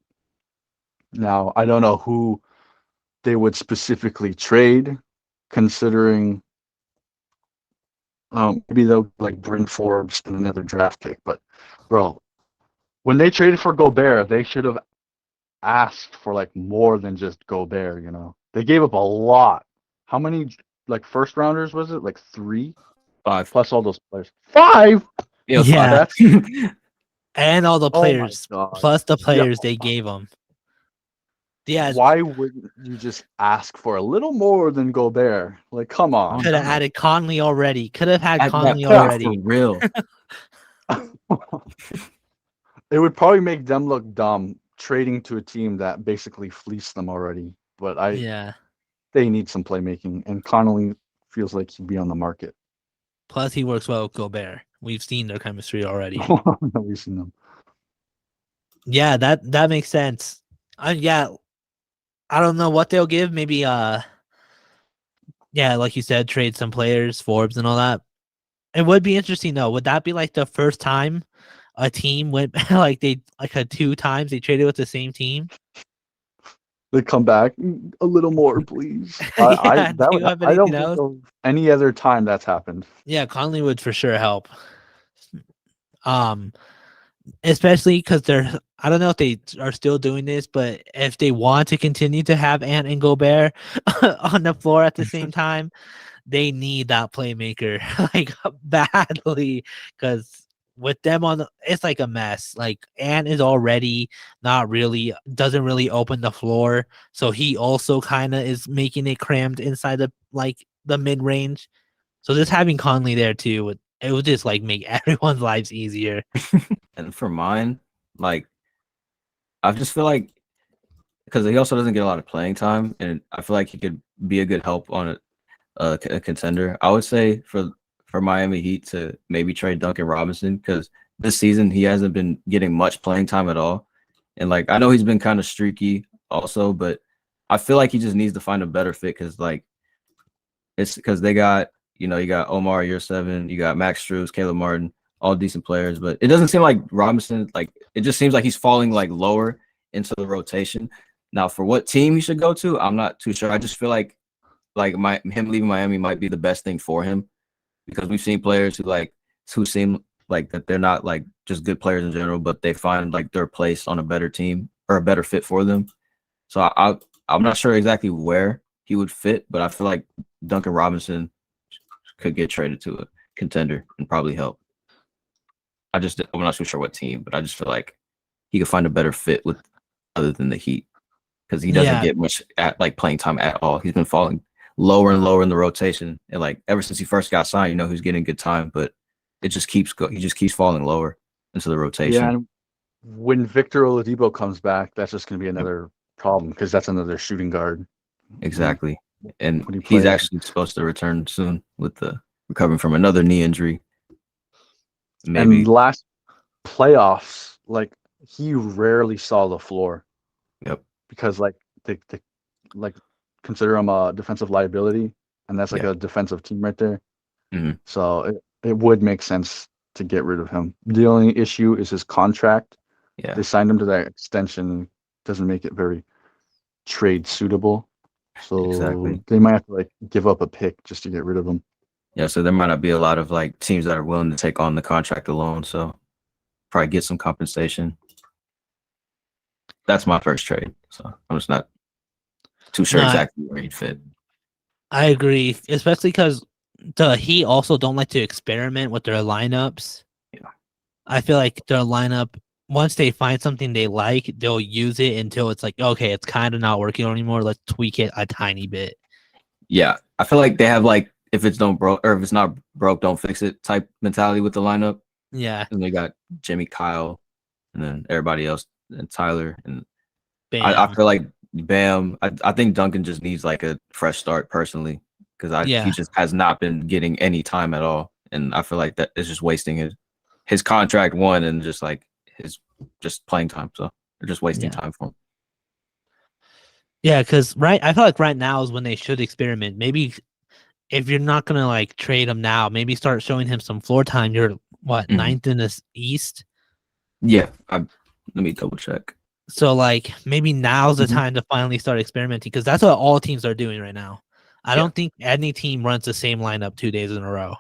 Now, I don't know who they would specifically trade, considering maybe they'll like bring Forbes and another draft pick. But bro, when they traded for Gobert, they should have asked for like more than just Gobert. They gave up a lot. How many like first rounders was it? Like 3? 5 plus all those players. 5. Yeah, Yeah. That's And all the Oh my players, God. plus the players they gave them. Yeah, Why wouldn't you just ask for a little more than Gobert? Like, come on. could have added Conley already. Could have had At that Conley point, already. for real. It would probably make them look dumb trading to a team that basically fleeced them already. But Yeah. they need some playmaking, and Connolly feels like he'd be on the market. Plus, he works well with Gobert. We've seen their chemistry already. We've seen them. Yeah, that makes sense. Yeah, I don't know what they'll give. Maybe yeah, like you said, trade some players, Forbes and all that. It would be interesting though. Would that be like the first time a team went like 2 times they traded with the same team? They come back a little more, please. Yeah, I do you have don't anything think else? of any other time that's happened. Yeah, Conley would for sure help. especially because I don't know if they are still doing this, but if they want to continue to have Ant and Gobert on the floor at the same time, they need that playmaker like badly because with them it's like a mess. Like Ant is already not really doesn't really open the floor, so he also kind of is making it crammed inside the mid range. So just having Conley there too, it would just like make everyone's lives easier. And for mine, like I just feel like because he also doesn't get a lot of playing time, and I feel like he could be a good help on a contender. I would say for Miami Heat to maybe trade Duncan Robinson because this season he hasn't been getting much playing time at all, and like I know he's been kind of streaky also, but I feel like he just needs to find a better fit because like it's because they got you got Omar Year 7, you got Max Strus, Caleb Martin, all decent players, but it doesn't seem like Robinson like it just seems like he's falling like lower into the rotation. Now, for what team he should go to, I'm not too sure. I just feel like him leaving Miami might be the best thing for him because we've seen players who seem like that they're not like just good players in general, but they find like their place on a better team or a better fit for them. So I'm not sure exactly where he would fit, but I feel like Duncan Robinson could get traded to a contender and probably help. I'm not too sure what team, but I just feel like he could find a better fit with other than the Heat because he doesn't get much playing time at all. He's been falling lower and lower in the rotation, and like ever since he first got signed, he's getting good time, but it just keeps he just keeps falling lower into the rotation. Yeah, and when Victor Oladipo comes back, that's just going to be another problem because that's another shooting guard. Exactly, and he's actually supposed to return soon with the recovering from another knee injury. Maybe. And last playoffs, like he rarely saw the floor. Yep. Because like they like consider him a defensive liability, and that's like a defensive team right there. Mm-hmm. So it would make sense to get rid of him. The only issue is his contract. Yeah. They signed him to that extension. Doesn't make it very trade suitable. So they might have to like give up a pick just to get rid of him. Yeah, so there might not be a lot of like teams that are willing to take on the contract alone. So probably get some compensation. That's my first trade. So I'm just not too sure exactly where he'd fit. I agree, especially because the Heat also don't like to experiment with their lineups. Yeah. I feel like their lineup, once they find something they like, they'll use it until it's like, okay, it's kind of not working anymore. Let's tweak it a tiny bit. Yeah. I feel like they have like, if it's not broke, don't fix it type mentality with the lineup. Yeah. And they got Jimmy, Kyle, and then everybody else, and Tyler. And Bam. I feel like Bam. I think Duncan just needs like a fresh start personally because he just has not been getting any time at all. And I feel like that is just wasting his contract one and just like his just playing time. So they're just wasting time for him. Yeah, because I feel like right now is when they should experiment. Maybe if you're not gonna like trade him now, maybe start showing him some floor time. You're ninth in the East? Yeah, let me double check. So like maybe now's the time to finally start experimenting because that's what all teams are doing right now. I don't think any team runs the same lineup 2 days in a row.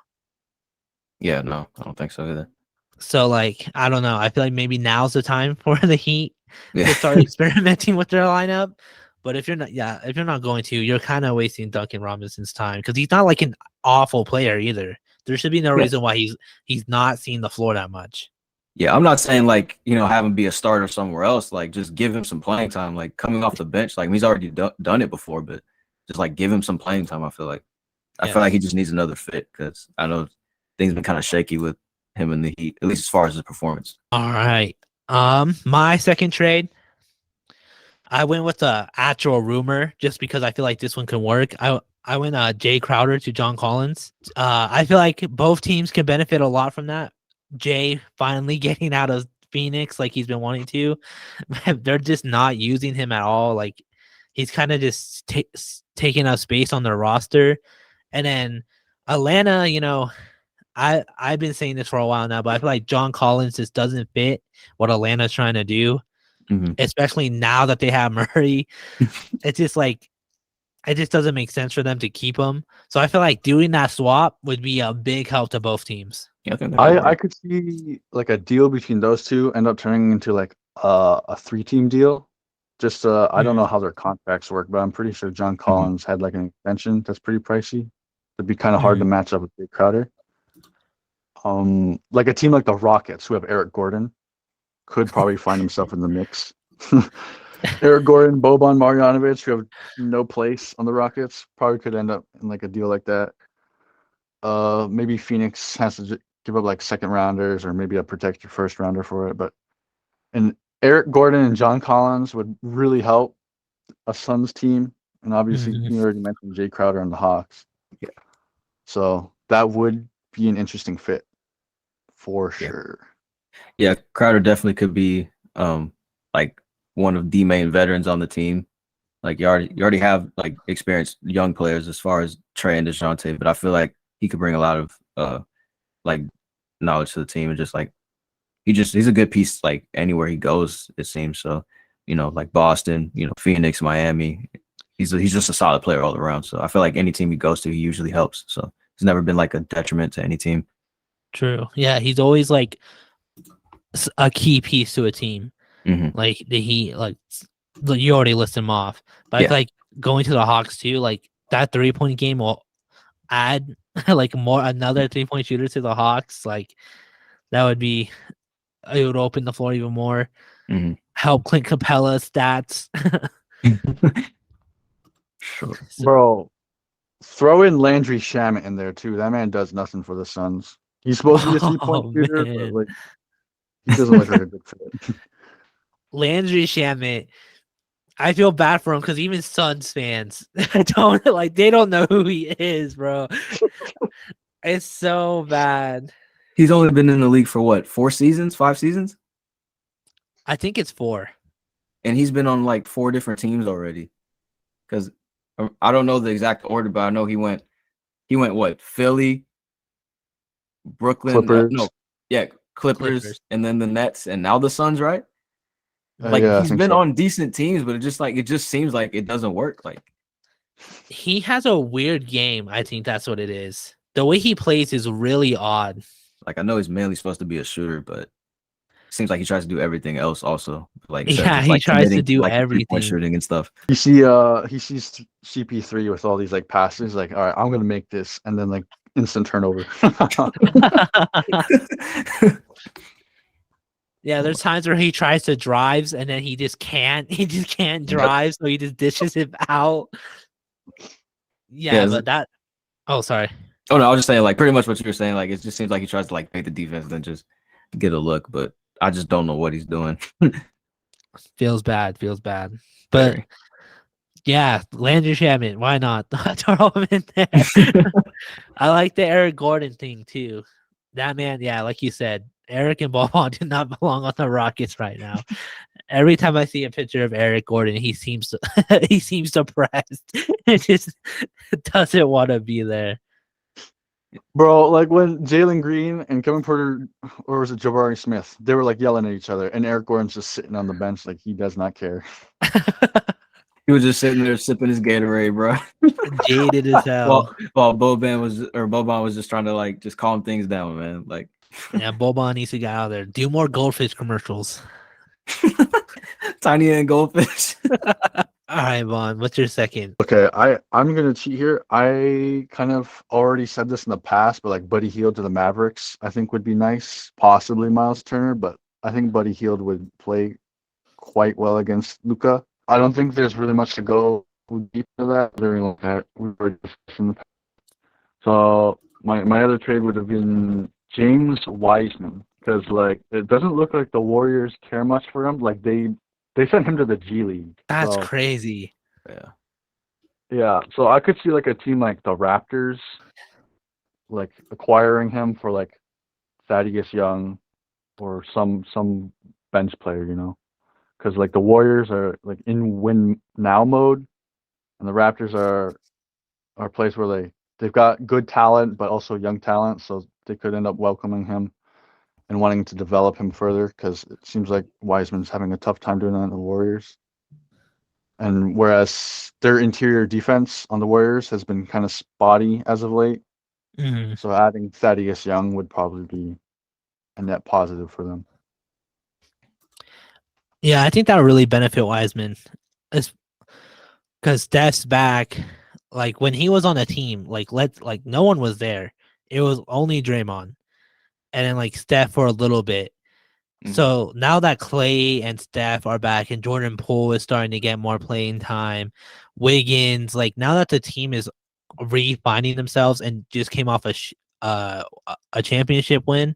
Yeah, no, I don't think so either. So like I don't know. I feel like maybe now's the time for the Heat to start experimenting with their lineup. But if you're not going to, you're kind of wasting Duncan Robinson's time because he's not like an awful player either. There should be no reason why he's not seeing the floor that much. Yeah, I'm not saying like have him be a starter somewhere else. Like just give him some playing time. Like coming off the bench, like he's already done it before, but just like give him some playing time. I feel like he just needs another fit because I know things been kind of shaky with him in the Heat, at least as far as his performance. All right, my second trade. I went with the actual rumor just because I feel like this one can work. I went Jay Crowder to John Collins. I feel like both teams can benefit a lot from that. Jay finally getting out of Phoenix like he's been wanting to. They're just not using him at all. Like he's kind of just taking up space on their roster. And then Atlanta, I've been saying this for a while now, but I feel like John Collins just doesn't fit what Atlanta's trying to do. Especially now that they have Murray. It's just like it just doesn't make sense for them to keep him. So I feel like doing that swap would be a big help to both teams. Yeah, I think that could I work. could see like a deal between those two end up turning into like a 3-team deal. Just I don't know how their contracts work, but I'm pretty sure John Collins had like an extension that's pretty pricey. It'd be kind of hard to match up with Jay Crowder. Like a team like the Rockets, who have Eric Gordon, could probably find himself in the mix. Eric Gordon, Boban Marjanovic, who have no place on the Rockets, probably could end up in like a deal like that. Maybe Phoenix has to give up like second rounders or maybe a protected first rounder for it. And Eric Gordon and John Collins would really help a Suns team. And obviously, you already mentioned Jay Crowder and the Hawks. Yeah. So that would be an interesting fit for sure. Yeah, Crowder definitely could be like one of the main veterans on the team. Like you already have like experienced young players as far as Trey and DeJounte, but I feel like he could bring a lot of like knowledge to the team and just like he's a good piece like anywhere he goes, it seems. So, like Boston, Phoenix, Miami. He's just a solid player all around. So I feel like any team he goes to, he usually helps. So he's never been like a detriment to any team. True. Yeah, he's always like a key piece to a team. Like you already list him off, but I feel like going to the Hawks too, like that 3-point game will add like another 3-point shooter to the Hawks. Like that would be, it would open the floor even more. Help Clint Capella's stats. Sure. Bro, throw in Landry Shamet in there too. That man does nothing for the Suns. He's supposed to be a 3-point shooter, but like he doesn't look like a good fit. Landry Shamet, I feel bad for him because even Suns fans don't they don't know who he is, bro. It's so bad. He's only been in the league for what, 4 seasons, 5 seasons? I think it's 4. And he's been on like 4 different teams already. Because I don't know the exact order, but I know he went what, Philly, Brooklyn, Clippers, and then the Nets, and now the Suns, right? Like he's been on decent teams, but it just seems like it doesn't work. Like he has a weird game. I think that's what it is. The way he plays is really odd. Like I know he's mainly supposed to be a shooter, but it seems like he tries to do everything else also. Like he tries to do everything, shooting and stuff. You see, he sees CP3 with all these like passes. Like, all right, I'm gonna make this, and then like instant turnover. Yeah, there's times where he tries to drives and then he just can't drive, so he just dishes it out. Yeah, but that. Oh, sorry. Oh no, I was just saying like pretty much what you were saying. Like it just seems like he tries to like make the defense and then just get a look, but I just don't know what he's doing. Feels bad. But yeah, Landry Shamet, why not? Throw him in there. I like the Eric Gordon thing too. That man, yeah, like you said, Eric and Boban do not belong on the Rockets right now. Every time I see a picture of Eric Gordon, he seems depressed. It just doesn't want to be there. Bro, like when Jalen Green and Kevin Porter, or was it Jabari Smith, they were like yelling at each other, and Eric Gordon's just sitting on the bench like he does not care. He was just sitting there sipping his Gatorade, bro. Jaded as hell. While Boban was just trying to like just calm things down, man. Like yeah, Boban needs to get out of there. Do more goldfish commercials. Tiny and goldfish. All right, Vaughn, what's your second? Okay, I'm gonna cheat here. I kind of already said this in the past, but like Buddy Hield to the Mavericks, I think would be nice. Possibly Miles Turner, but I think Buddy Hield would play quite well against Luka. I don't think there's really much to go deep into that. We were discussing the past. So my other trade would have been James Wiseman, because like it doesn't look like the Warriors care much for him. Like they sent him to the G League. That's crazy. Yeah. So I could see like a team like the Raptors, like acquiring him for like Thaddeus Young, or some bench player, because like the Warriors are like in win now mode, and the Raptors are a place where they've got good talent but also young talent, so they could end up welcoming him and wanting to develop him further, because it seems like Wiseman's having a tough time doing that in the Warriors. And whereas their interior defense on the Warriors has been kind of spotty as of late, Mhm. so adding Thaddeus Young would probably be a net positive for them. Yeah, I think that would really benefit Wiseman, because Steph's back. Like when he was on the team, like no one was there. It was only Draymond, and then like Steph for a little bit. Mhm. So now that Clay and Steph are back, and Jordan Poole is starting to get more playing time, Wiggins, like now that the team is refinding themselves and just came off a championship win,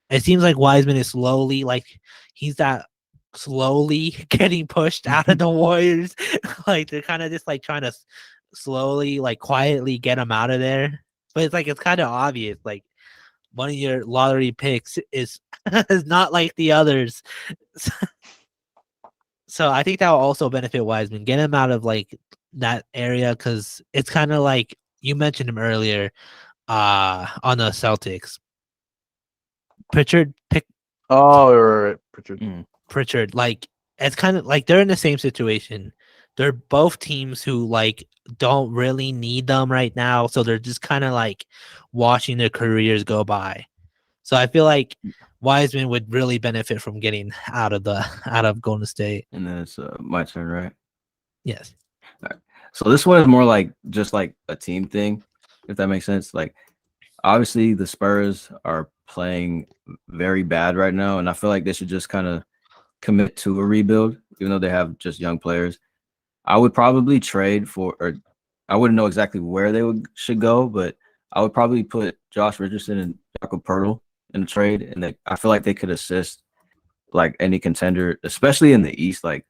it seems like Wiseman is slowly like he's that slowly getting pushed out of the Warriors. Like they're kind of just like trying to slowly, like quietly get him out of there. But it's like it's kind of obvious. Like one of your lottery picks is is not like the others. So I think that will also benefit Wiseman. Get him out of like that area because it's kind of like you mentioned him earlier on the Celtics. Pritchard pick Oh, right. Pritchard. Pritchard, like it's kind of like they're in the same situation. They're both teams who like don't really need them right now, so they're just kind of like watching their careers go by. So I feel like Wiseman would really benefit from getting out of Golden State. And then it's my turn, right? Yes. All right. So this one is more like just like a team thing, if that makes sense. Like obviously the Spurs are playing very bad right now, and I feel like they should just kind of commit to a rebuild, even though they have just young players. I would probably trade for, or I wouldn't know exactly where they should go, but I would probably put Josh Richardson and Jakob Poeltl in a trade, and I feel like they could assist like any contender, especially in the East. Like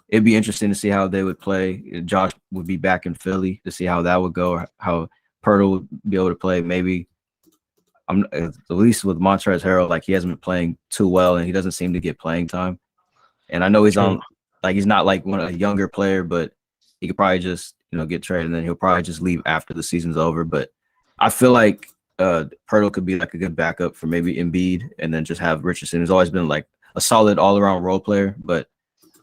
it'd be interesting to see how they would play. Josh would be back in Philly to see how that would go, how Poeltl would be able to play. Maybe at least with Montrezl Harrell, like he hasn't been playing too well, and he doesn't seem to get playing time. And I know he's True. on, like he's not like a younger player, but he could probably just get traded, and then he'll probably just leave after the season's over. But I feel like Poeltl could be like a good backup for maybe Embiid, and then just have Richardson, who's always been like a solid all around role player, but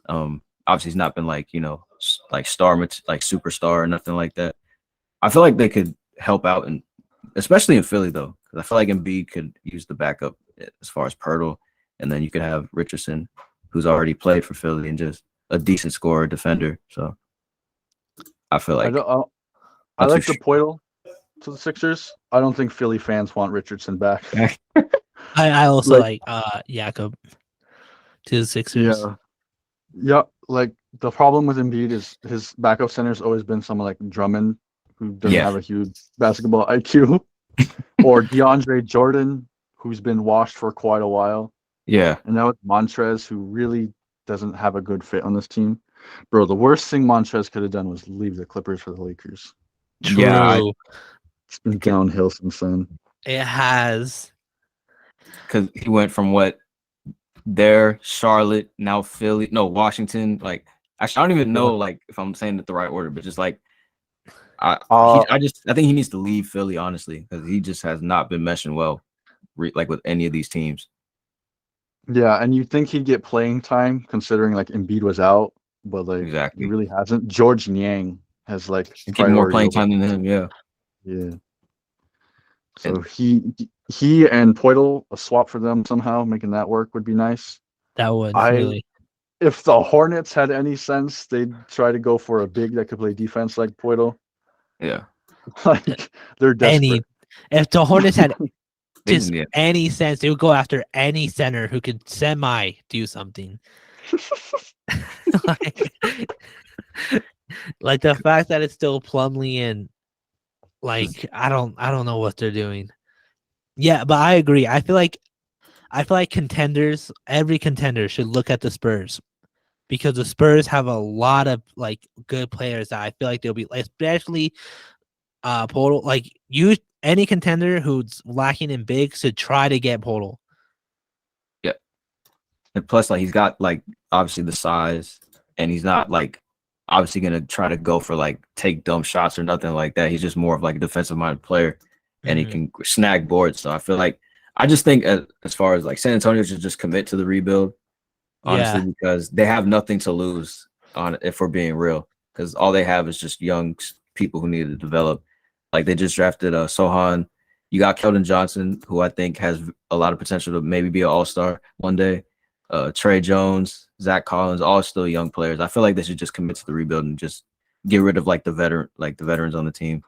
obviously he's not been like like superstar or nothing like that. I feel like they could help out, and especially in Philly though, because I feel like Embiid could use the backup as far as Poeltl, and then you could have Richardson, who's already played for Philly and just a decent scorer, defender. So I feel like I like the Poeltl to the Sixers. I don't think Philly fans want Richardson back. I also like Jakob to the Sixers. Yeah. Like the problem with Embiid is his backup center has always been someone like Drummond, who doesn't have a huge basketball IQ, or DeAndre Jordan, who's been washed for quite a while. Yeah. And now it's Montrez, who really doesn't have a good fit on this team. Bro, the worst thing Montrez could have done was leave the Clippers for the Lakers. True. Yeah, it's been downhill since then. It has. Because he went from Charlotte, now Philly, no, Washington. Like, actually, I don't even know like if I'm saying it the right order, but just like I think he needs to leave Philly, honestly, because he just has not been meshing well, like with any of these teams. Yeah, and you'd think he'd get playing time considering like Embiid was out, but like Exactly. he really hasn't. George Niang has like getting more playing time than him. Yeah. Yeah. So he and Poeltl, a swap for them somehow, making that work would be nice. That would really. If the Hornets had any sense, they'd try to go for a big that could play defense like Poeltl. Yeah. Like they're desperate. If the Hornets had just any sense, they would go after any center who could semi do something. like the fact that it's still Plumlee and like I don't know what they're doing. Yeah, but I agree. I feel like contenders, every contender should look at the Spurs because the Spurs have a lot of like good players that I feel like they'll be, especially Poeltl. Like any contender who's lacking in big should try to get Poeltl. Yeah, and plus like he's got like obviously the size, and he's not like obviously gonna try to go for like take dumb shots or nothing like that. He's just more of like a defensive minded player, and he can snag boards. So I feel like I just think as far as like San Antonio should just commit to the rebuild, honestly, because they have nothing to lose. on if we're being real, because all they have is just young people who need to develop. Like they just drafted Sohan. You got Keldon Johnson, who I think has a lot of potential to maybe be an all-star one day. Trey Jones, Zach Collins, all still young players. I feel like they should just commit to the rebuild and just get rid of like the veterans on the team.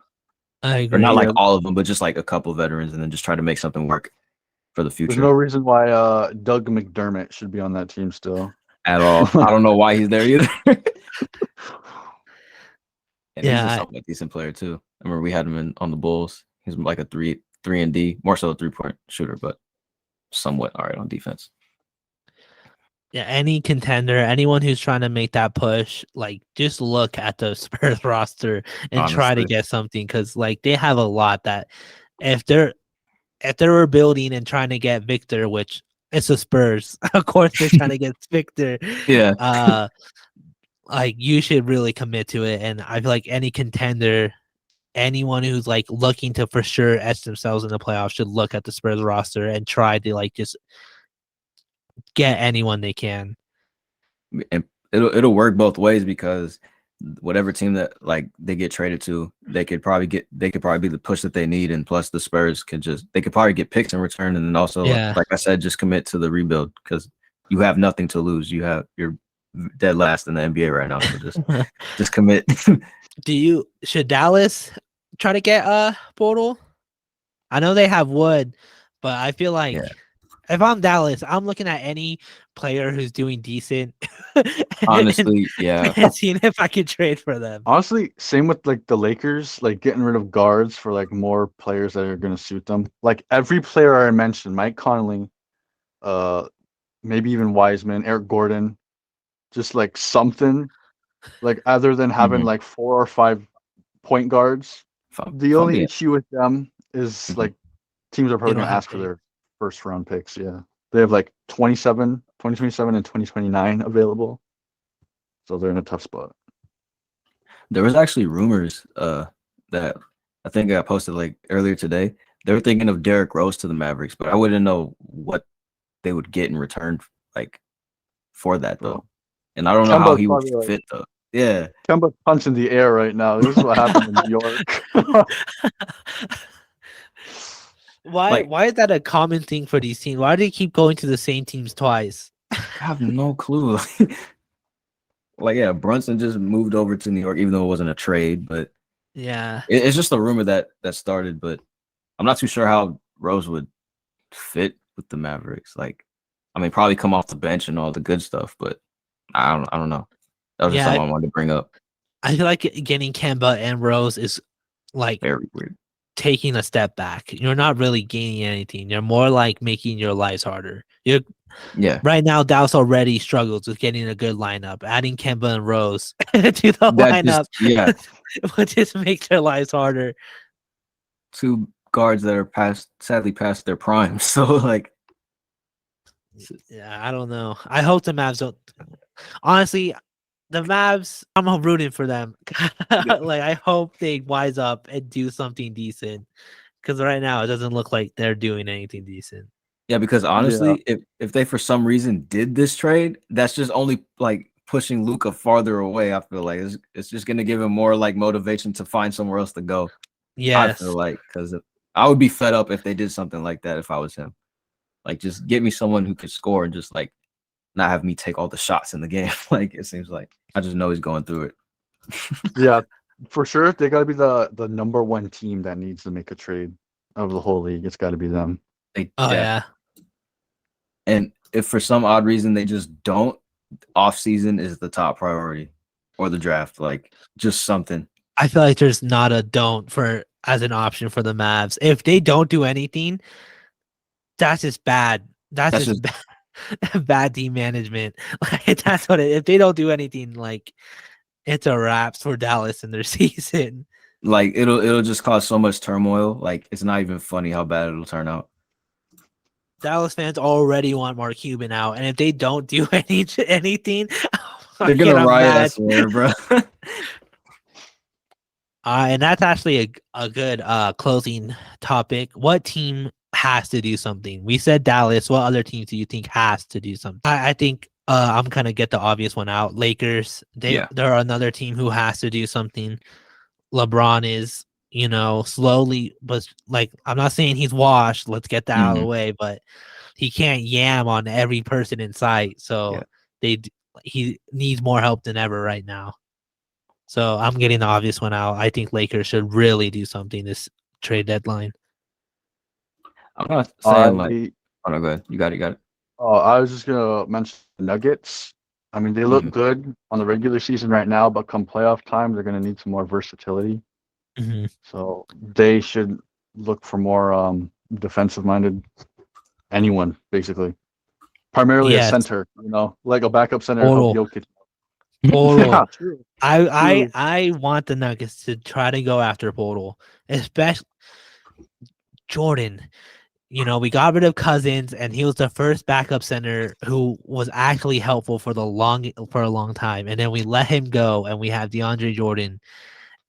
I Or agree. not like Yeah. all of them, but just like a couple veterans, and then just try to make something work for the There's future no reason why Doug McDermott should be on that team still. at all. I don't know why he's there either. And he's Yeah, a somewhat decent player too. I remember we had him on the Bulls. He's like a three and D, more so a 3-point shooter, but somewhat all right on defense. yeah, any contender, anyone who's trying to make that push, like just look at the Spurs roster and try to Honestly. get something, because like they have a lot that if they're rebuilding and trying to get Victor, which it's the Spurs, of course they're trying to get Victor. Yeah. Like you should really commit to it, and I feel like any contender, anyone who's like looking to for sure etch themselves in the playoffs should look at the Spurs roster and try to like just get anyone they can. And it'll work both ways, because whatever team that like they get traded to, they could probably be the push that they need, and plus the Spurs could probably get picks in return, and then also Yeah. like I said, just commit to the rebuild, because you have nothing to lose. You're dead last in the NBA right now, so just commit. Should Dallas try to get Portal? I know they have Wood, but I feel like Yeah. if I'm Dallas, I'm looking at any player who's doing decent. Honestly, yeah. and seeing if I could trade for them. Honestly, same with like the Lakers, like getting rid of guards for like more players that are going to suit them. Like every player I mentioned, Mike Conley, maybe even Wiseman, Eric Gordon, just like something, like other than having Mhm. like 4 or 5 point guards. The only issue with them is Mhm. like teams are probably don't going to have ask for picks. their first round picks. Yeah, they have like 2027 and 2029 available, so they're in a tough spot. There was actually rumors that I think I posted like earlier today. They were thinking of Derrick Rose to the Mavericks, but I wouldn't know what they would get in return like for that though. Bro. And I don't know how Kemba's he would probably, like- fit though. Yeah. Kemba's punching the air right now. This is what happened in New York. Why is that a common thing for these teams? Why do they keep going to the same teams twice? I have no clue. Like, yeah, Brunson just moved over to New York, even though it wasn't a trade, but Yeah. it's just a rumor that started, but I'm not too sure how Rose would fit with the Mavericks. Like, I mean, probably come off the bench and all the good stuff, but I don't know. That was just something I wanted to bring up. I feel like getting Kemba and Rose is like Very weird. taking a step back. You're not really gaining anything. You're more like making your lives harder. Yeah. Right now, Dallas already struggles with getting a good lineup. Adding Kemba and Rose to the lineup would just make their lives harder. 2 guards that are sadly past their prime. So like, yeah, I don't know. I hope the Mavs don't. Honestly, the Mavs, I'm rooting for them. Like, I hope they wise up and do something decent, because right now it doesn't look like they're doing anything decent. yeah, because honestly, if they for some reason did this trade, that's just only like pushing Luka farther away. I feel like it's just gonna give him more like motivation to find somewhere else to go. Yes. I feel like, because I would be fed up if they did something like that if I was him. Like, just get me someone who could score and just like not have me take all the shots in the game. Like, it seems like I just know he's going through it. Yeah, for sure. They got to be the number 1 team that needs to make a trade of the whole league. It's got to be them. Yeah. And if for some odd reason they just don't, off season is the top priority, or the draft, like just something. I feel like there's not a don't for as an option for the Mavs. If they don't do anything, that's just bad. That's just bad team management. Like, that's what if they don't do anything, like it's a wrap for Dallas in their season. Like, it'll just cause so much turmoil. Like, it's not even funny how bad it'll turn out. Dallas fans already want Mark Cuban out, and if they don't do anything, they're gonna riot. I swear, bro. And that's actually a good closing topic. What team has to do something? We said Dallas. What other teams do you think has to do something? I think I'm gonna get the obvious one out. Lakers. Yeah. They're another team who has to do something. LeBron is, slowly, but like I'm not saying he's washed. Let's get that out of the way, but he can't yam on every person in sight. So he needs more help than ever right now. So I'm getting the obvious one out. I think Lakers should really do something this trade deadline. I'm not saying oh no, go ahead. You got it. Oh, I was just gonna mention the Nuggets. I mean, they look good on the regular season right now, but come playoff time, they're gonna need some more versatility. So they should look for more defensive-minded anyone, basically. Primarily a center, like a backup center. Jokic. Yeah, true. I want the Nuggets to try to go after Portal, especially Jordan. We got rid of Cousins, and he was the first backup center who was actually helpful for a long time. And then we let him go, and we have DeAndre Jordan.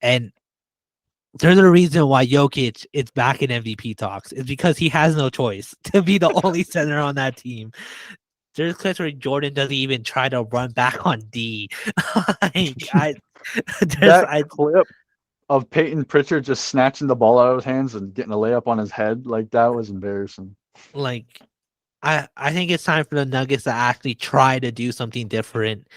And there's a reason why Jokic is back in MVP talks. It's because he has no choice to be the only center on that team. There's clips where Jordan doesn't even try to run back on D. That clip of Peyton Pritchard just snatching the ball out of his hands and getting a layup on his head, that was embarrassing. I think it's time for the Nuggets to actually try to do something different.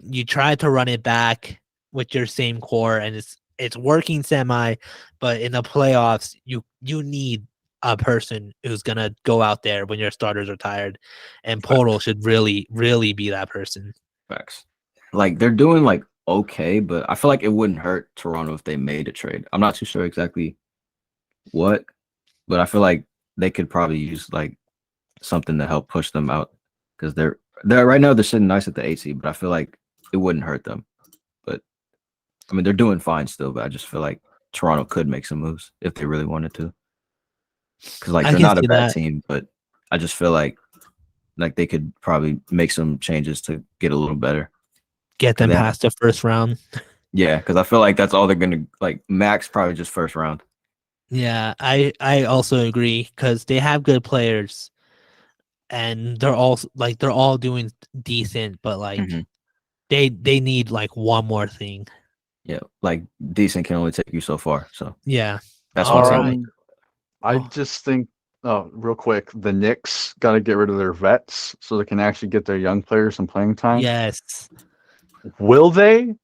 You try to run it back with your same core, and it's working semi, but in the playoffs, you need a person who's gonna go out there when your starters are tired, and Portal should really, really be that person. Facts. They're doing okay, but I feel like it wouldn't hurt Toronto if they made a trade. I'm not too sure exactly what, but I feel like they could probably use something to help push them out, because they're right now they're sitting nice at the 8 seed, but I feel like it wouldn't hurt them. But I mean, they're doing fine still, but I just feel like Toronto could make some moves if they really wanted to, because they're not a bad team, but I just feel like they could probably make some changes to get a little better. Get them past the first round. Yeah, because I feel like that's all they're gonna max, probably just first round. Yeah, I also agree, because they have good players, and they're all doing decent, but they need one more thing. Yeah, decent can only take you so far. So yeah, that's what's right. I just think, real quick, the Knicks got to get rid of their vets so they can actually get their young players some playing time. Yes. Will they?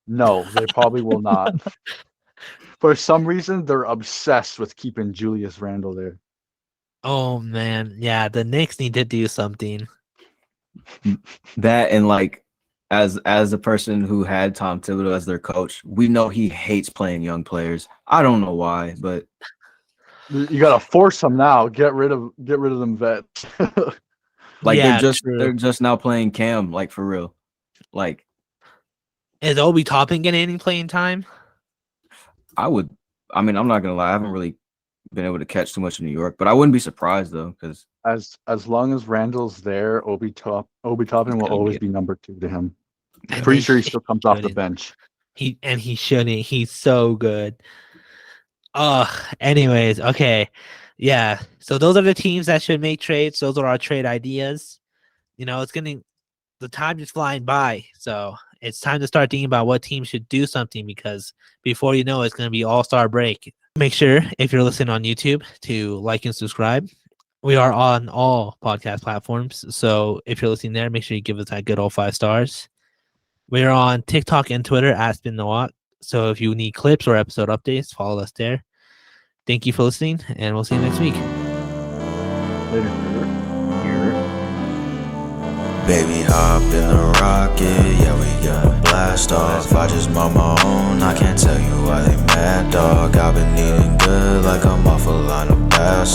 No, they probably will not. For some reason, they're obsessed with keeping Julius Randle there. Oh man, yeah, the Knicks need to do something. That, and as a person who had Tom Thibodeau as their coach, we know he hates playing young players. I don't know why, but you gotta force them now. Get rid of them vets. They're just now playing Cam, for real. Is Obi Toppin getting any playing time? I'm not gonna lie, I haven't really been able to catch too much in New York, but I wouldn't be surprised though, because as long as Randall's there, Obi Toppin will always be number 2 to him. Pretty sure he still comes off the bench. He shouldn't. He's so good. Anyways, okay. Yeah. So those are the teams that should make trades. Those are our trade ideas. The time is flying by. So it's time to start thinking about what team should do something, because before you know, it's going to be All-Star break. Make sure, if you're listening on YouTube, to like and subscribe. We are on all podcast platforms. So if you're listening there, make sure you give us that good old 5 stars. We're on TikTok and Twitter at Spin the Walk. So if you need clips or episode updates, follow us there. Thank you for listening, and we'll see you next week. Later. Baby, hop in the rocket, yeah, we gonna blast off. I just bought my own, I can't tell you why they mad, dog. I've been eating good like I'm off a line of bass.